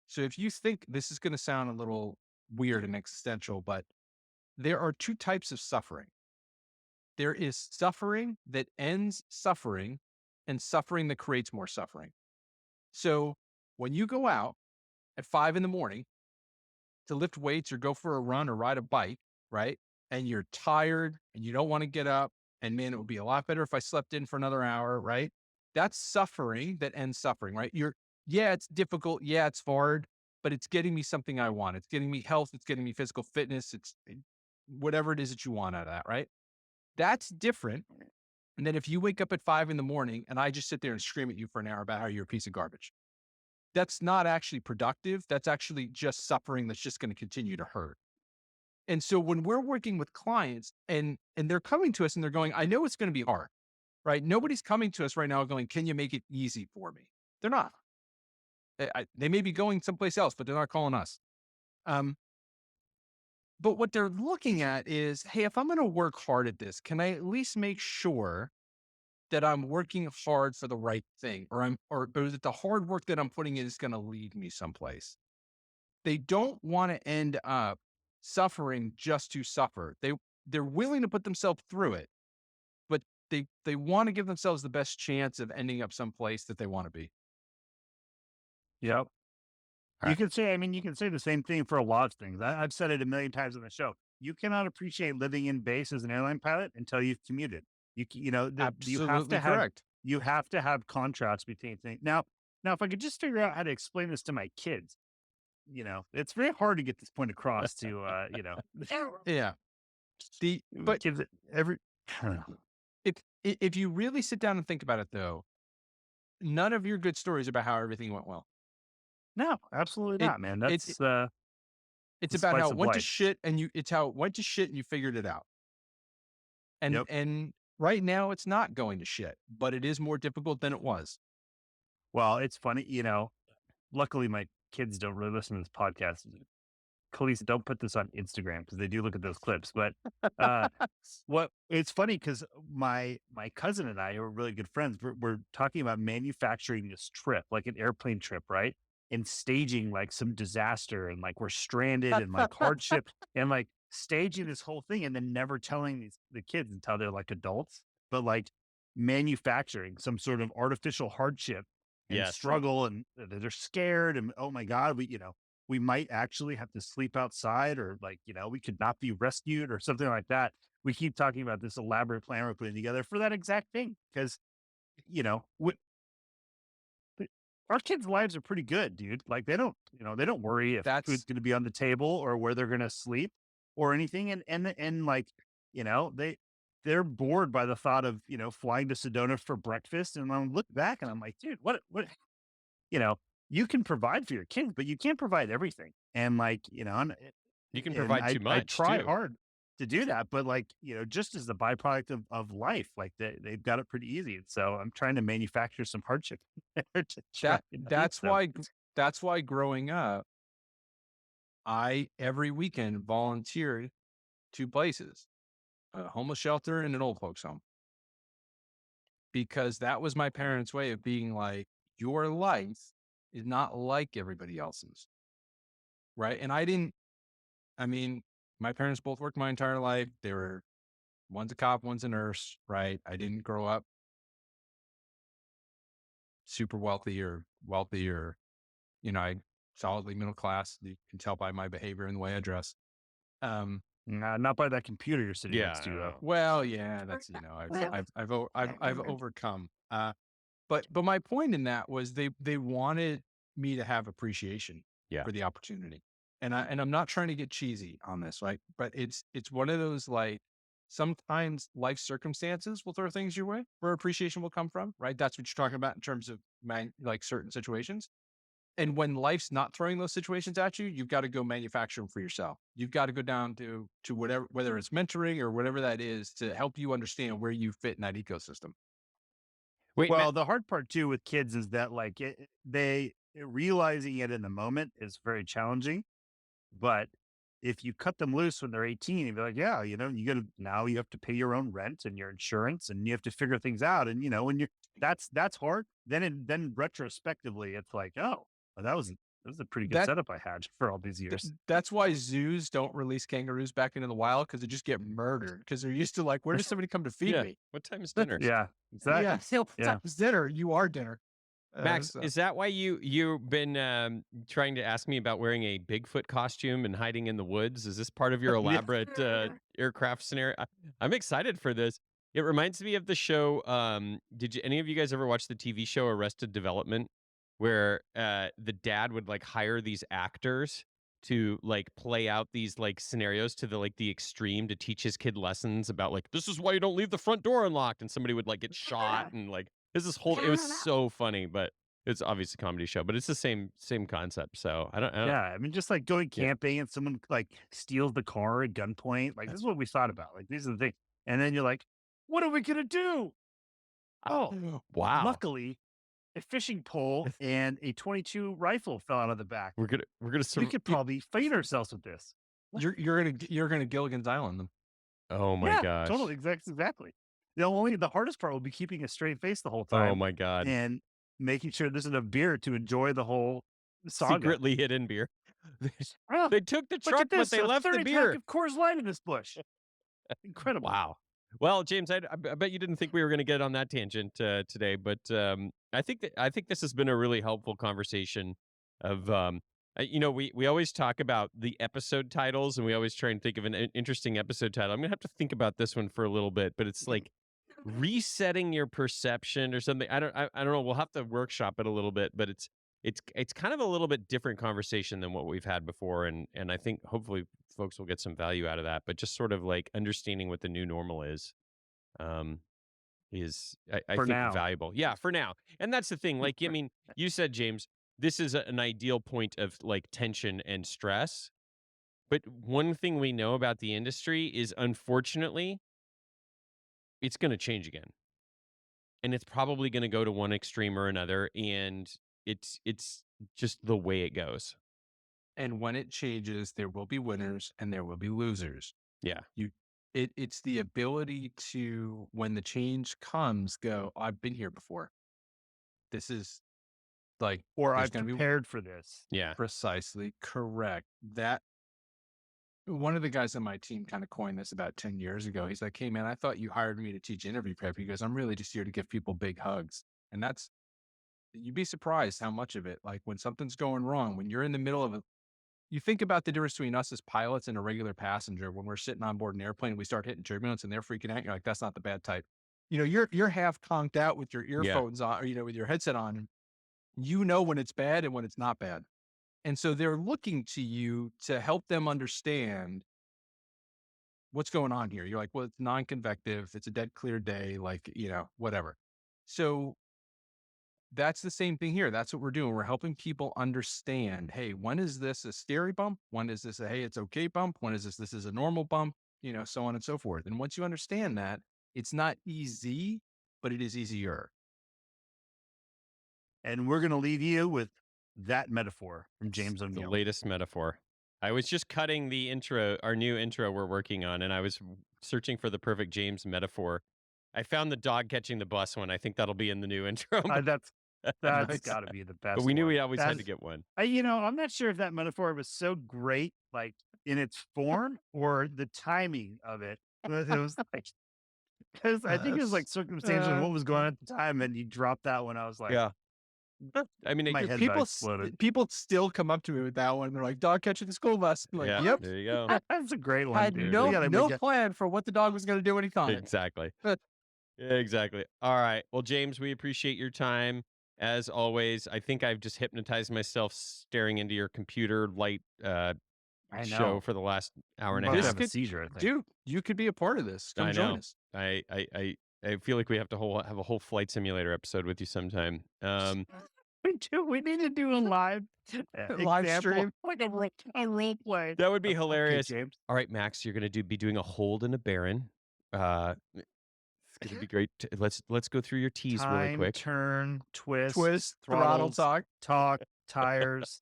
So if you think this is going to sound a little weird and existential, but there are two types of suffering. There is suffering that ends suffering and suffering that creates more suffering. So when you go out at 5 a.m. to lift weights or go for a run or ride a bike, right? And you're tired and you don't want to get up, and man, it would be a lot better if I slept in for another hour, right? That's suffering that ends suffering, right? Yeah, it's difficult. Yeah, it's hard, but it's getting me something I want. It's getting me health. It's getting me physical fitness. Whatever it is that you want out of that, right? That's different. And then if you wake up at 5 a.m. and I just sit there and scream at you for an hour about how you're a piece of garbage, that's not actually productive. That's actually just suffering that's just going to continue to hurt. And so when we're working with clients and they're coming to us and they're going, I know it's going to be hard, right? Nobody's coming to us right now going, can you make it easy for me? They're not. They may be going someplace else, but they're not calling us. But what they're looking at is, hey, if I'm going to work hard at this, can I at least make sure that I'm working hard for the right thing, or that the hard work that I'm putting in is going to lead me someplace? They don't want to end up suffering just to suffer. They're willing to put themselves through it, but they want to give themselves the best chance of ending up someplace that they want to be. Yep. Right. You can say the same thing for a lot of things. I've said it a million times on the show. You cannot appreciate living in base as an airline pilot until you've commuted. You have Absolutely to have correct. you have to have contrasts between things. Now, if I could just figure out how to explain this to my kids, it's very hard to get this point across to, Yeah. But kids every. I don't know. if you really sit down and think about it, though, none of your good stories about how everything went well. No, absolutely It not, man. it's That's it's the about how spice it of went to life. shit, and it's how it went to shit and you figured it out. And Yep. and right now it's not going to shit, but it is more difficult than it was. Well, it's funny, luckily my kids don't really listen to this podcast. Khalees, don't put this on Instagram because they do look at those clips. But what it's funny because my cousin and I, who are really good friends, we're talking about manufacturing this trip, like an airplane trip, right? And staging like some disaster and like we're stranded and like hardship and like staging this whole thing and then never telling the kids until they're like adults, but like manufacturing some sort of artificial hardship and Yes. struggle and they're scared and oh my God, we might actually have to sleep outside or like, we could not be rescued or something like that. We keep talking about this elaborate plan we're putting together for that exact thing. Cause, you know, w- our kids' lives are pretty good, dude. Like they don't worry if That's food's going to be on the table or where they're going to sleep or anything. And like, they're bored by the thought of, flying to Sedona for breakfast. And I look back and I'm like, dude, what, you know, you can provide for your kids, but you can't provide everything. And like, You can and provide too I much try too. hard to do that, but like, just as the byproduct of life, like they've got it pretty easy. And so I'm trying to manufacture some hardship to try and teach them. that's why growing up, I every weekend volunteered 2 places, a homeless shelter and an old folks home. Because that was my parents' way of being like, your life is not like everybody else's. Right. And I didn't I mean, my parents both worked my entire life. They were one's a cop, one's a nurse, right? I didn't grow up super wealthy or, I solidly middle class. You can tell by my behavior and the way I dress. Nah, not by that computer you're sitting Yeah, next to, though. Well, yeah, that's, I've overcome. But my point in that was they wanted me to have appreciation Yeah. for the opportunity. And I'm not trying to get cheesy on this, right? But it's one of those, like, sometimes life circumstances will throw things your way where appreciation will come from, right? That's what you're talking about in terms of like certain situations. And when life's not throwing those situations at you, you've got to go manufacture them for yourself. You've got to go down to whatever, whether it's mentoring or whatever that is, to help you understand where you fit in that ecosystem. Wait, Well, the hard part too with kids is that like realizing it in the moment is very challenging. But if you cut them loose when they're 18, and be like, yeah, now you have to pay your own rent and your insurance and you have to figure things out. And when that's hard. Then retrospectively, it's like, oh, well, that was a pretty good That setup I had for all these years. that's why zoos don't release kangaroos back into the wild, because they just get murdered, because they're used to, like, where does somebody come to feed yeah. me? What time is dinner? Yeah. Exactly. Yeah, so Yeah. it's dinner. You are dinner. Max, So- is that why you've been trying to ask me about wearing a Bigfoot costume and hiding in the woods? Is this part of your elaborate aircraft scenario? I'm excited for this. It reminds me of the show. Did any of you guys ever watch the TV show Arrested Development, where the dad would like hire these actors to like play out these like scenarios to the extreme to teach his kid lessons about like, this is why you don't leave the front door unlocked, and somebody would like get shot and like. It was so funny, but it's obviously a comedy show, but it's the same concept. So I don't Yeah, I mean, just like going camping and someone like steals the car at gunpoint. Like, this is what we thought about. Like, these are the things. And then you're like, what are we gonna do? Oh, wow. luckily, a fishing pole and a 22 rifle fell out of the back. We're gonna We could probably fight ourselves with this. you're gonna Gilligan's Island them. Oh my Yeah, gosh. totally, exactly. The hardest part will be keeping a straight face the whole time. Oh my god. And making sure there's enough beer to enjoy the whole saga. Secretly hidden beer. Oh, They took the look truck, at but this, they a left the 30 beer. pack of Coors Light in this bush. Incredible. Wow. Well, James, I bet you didn't think we were going to get on that tangent today, but I think this has been a really helpful conversation. Of we always talk about the episode titles, and we always try and think of an interesting episode title. I'm gonna have to think about this one for a little bit, but it's like resetting your perception or something. I don't know. We'll have to workshop it a little bit, but it's kind of a little bit different conversation than what we've had before, and I think hopefully folks will get some value out of that. But just sort of like understanding what the new normal is I For think now. valuable. Yeah, for now. And that's the thing. Like, I mean, you said, James, this is an ideal point of like tension and stress. But one thing we know about the industry is, unfortunately, it's going to change again. And it's probably going to go to one extreme or another. And it's just the way it goes. And when it changes, there will be winners and there will be losers. Yeah. It's the ability to, when the change comes, go, I've been here before. This is like, Or there's I've gonna be- prepared for this. Yeah. Precisely correct. That one of the guys on my team kind of coined this about 10 years ago. He's like, hey man, I thought you hired me to teach interview prep. He goes, I'm really just here to give people big hugs. And you'd be surprised how much of it, like when something's going wrong, when you're in the middle of you think about the difference between us as pilots and a regular passenger. When we're sitting on board an airplane, we start hitting turbulence and they're freaking out. You're like, that's not the bad type. You're half conked out with your earphones on, or, with your headset on. When it's bad and when it's not bad. And so they're looking to you to help them understand what's going on here. You're like, well, it's non-convective. It's a dead clear day, like, whatever. So that's the same thing here. That's what we're doing. We're helping people understand, hey, when is this a scary bump? When is this a, hey, it's okay bump? When is this is a normal bump? So on and so forth. And once you understand that, it's not easy, but it is easier. And we're going to leave you with that metaphor from James The Onieal. latest metaphor. I was just cutting the intro, our new intro we're working on, and I was searching for the perfect James metaphor. I found the dog catching the bus one. I think that'll be in the new intro. That's Nice. got to be the best. But we knew one. we always had to That's- get one. I'm not sure if that metaphor was so great, like in its form or the timing of it. But it was like, because I think it was like circumstantial what was going on at the time, and you dropped that one. I was like, Yeah. I mean, my it, head people exploded. people still come up to me with that one. They're like, "Dog catching the school bus." I'm like, yeah, "Yep." there you go. That's a great one. I had dude. no We gotta no make it- plan for what the dog was going to do when he caught it. Exactly. But- Exactly. All right. Well, James, we appreciate your time as always. I think I've just hypnotized myself staring into your computer light I show know. for the last hour and a I'm about to half. have a seizure. I think. Dude, you could be a part of this. Come I join know. us. I feel like we have to have a whole flight simulator episode with you sometime. We do. We need to do a live Live example, stream. like a role play. That would be Okay, hilarious. James. All right, Max, you're going to be doing a hold and a Baron. It's going to be great. Let's go through your T's really Time, quick. turn, twist, Twist, throttle, throttles, talk. tires.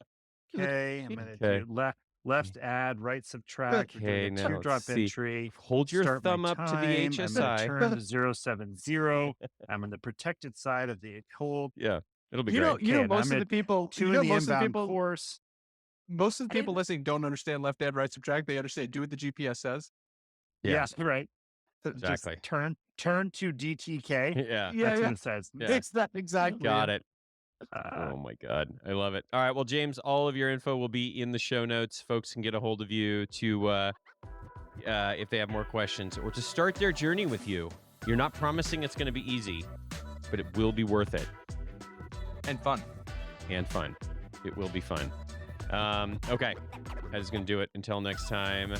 Okay, I'm gonna Okay. do left add, right subtract. We're Okay, doing now a let's teardrop see. entry. Hold your Start my thumb up to the time, I'm HSI. gonna turn to 070. I'm on the protected side of the hold. Yeah, it'll be You know, great. you know, Okay, and most I'm of the people, Tune the most of the inbound people, course. most of the people listening don't understand left, add, right, subtract. They understand do what the GPS says. Yeah. Yes, right. Just- Exactly. Turn to DTK. Yeah, Yeah, That's yeah. what it says. Yeah. It's that exactly. got it. Uh, Oh my God. I love it. All right. Well, James, all of your info will be in the show notes. Folks can get a hold of you to, if they have more questions or to start their journey with you. You're not promising it's going to be easy, but it will be worth it And fun. and fun. It will be fun. Okay. That is going to do it. Until next time,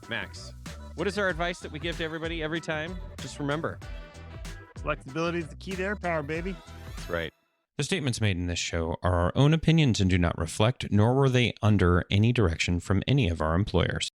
Max, what is our advice that we give to everybody every time? Just remember. Flexibility is the key to air power, baby. That's right. The statements made in this show are our own opinions and do not reflect, nor were they under any direction from any of our employers.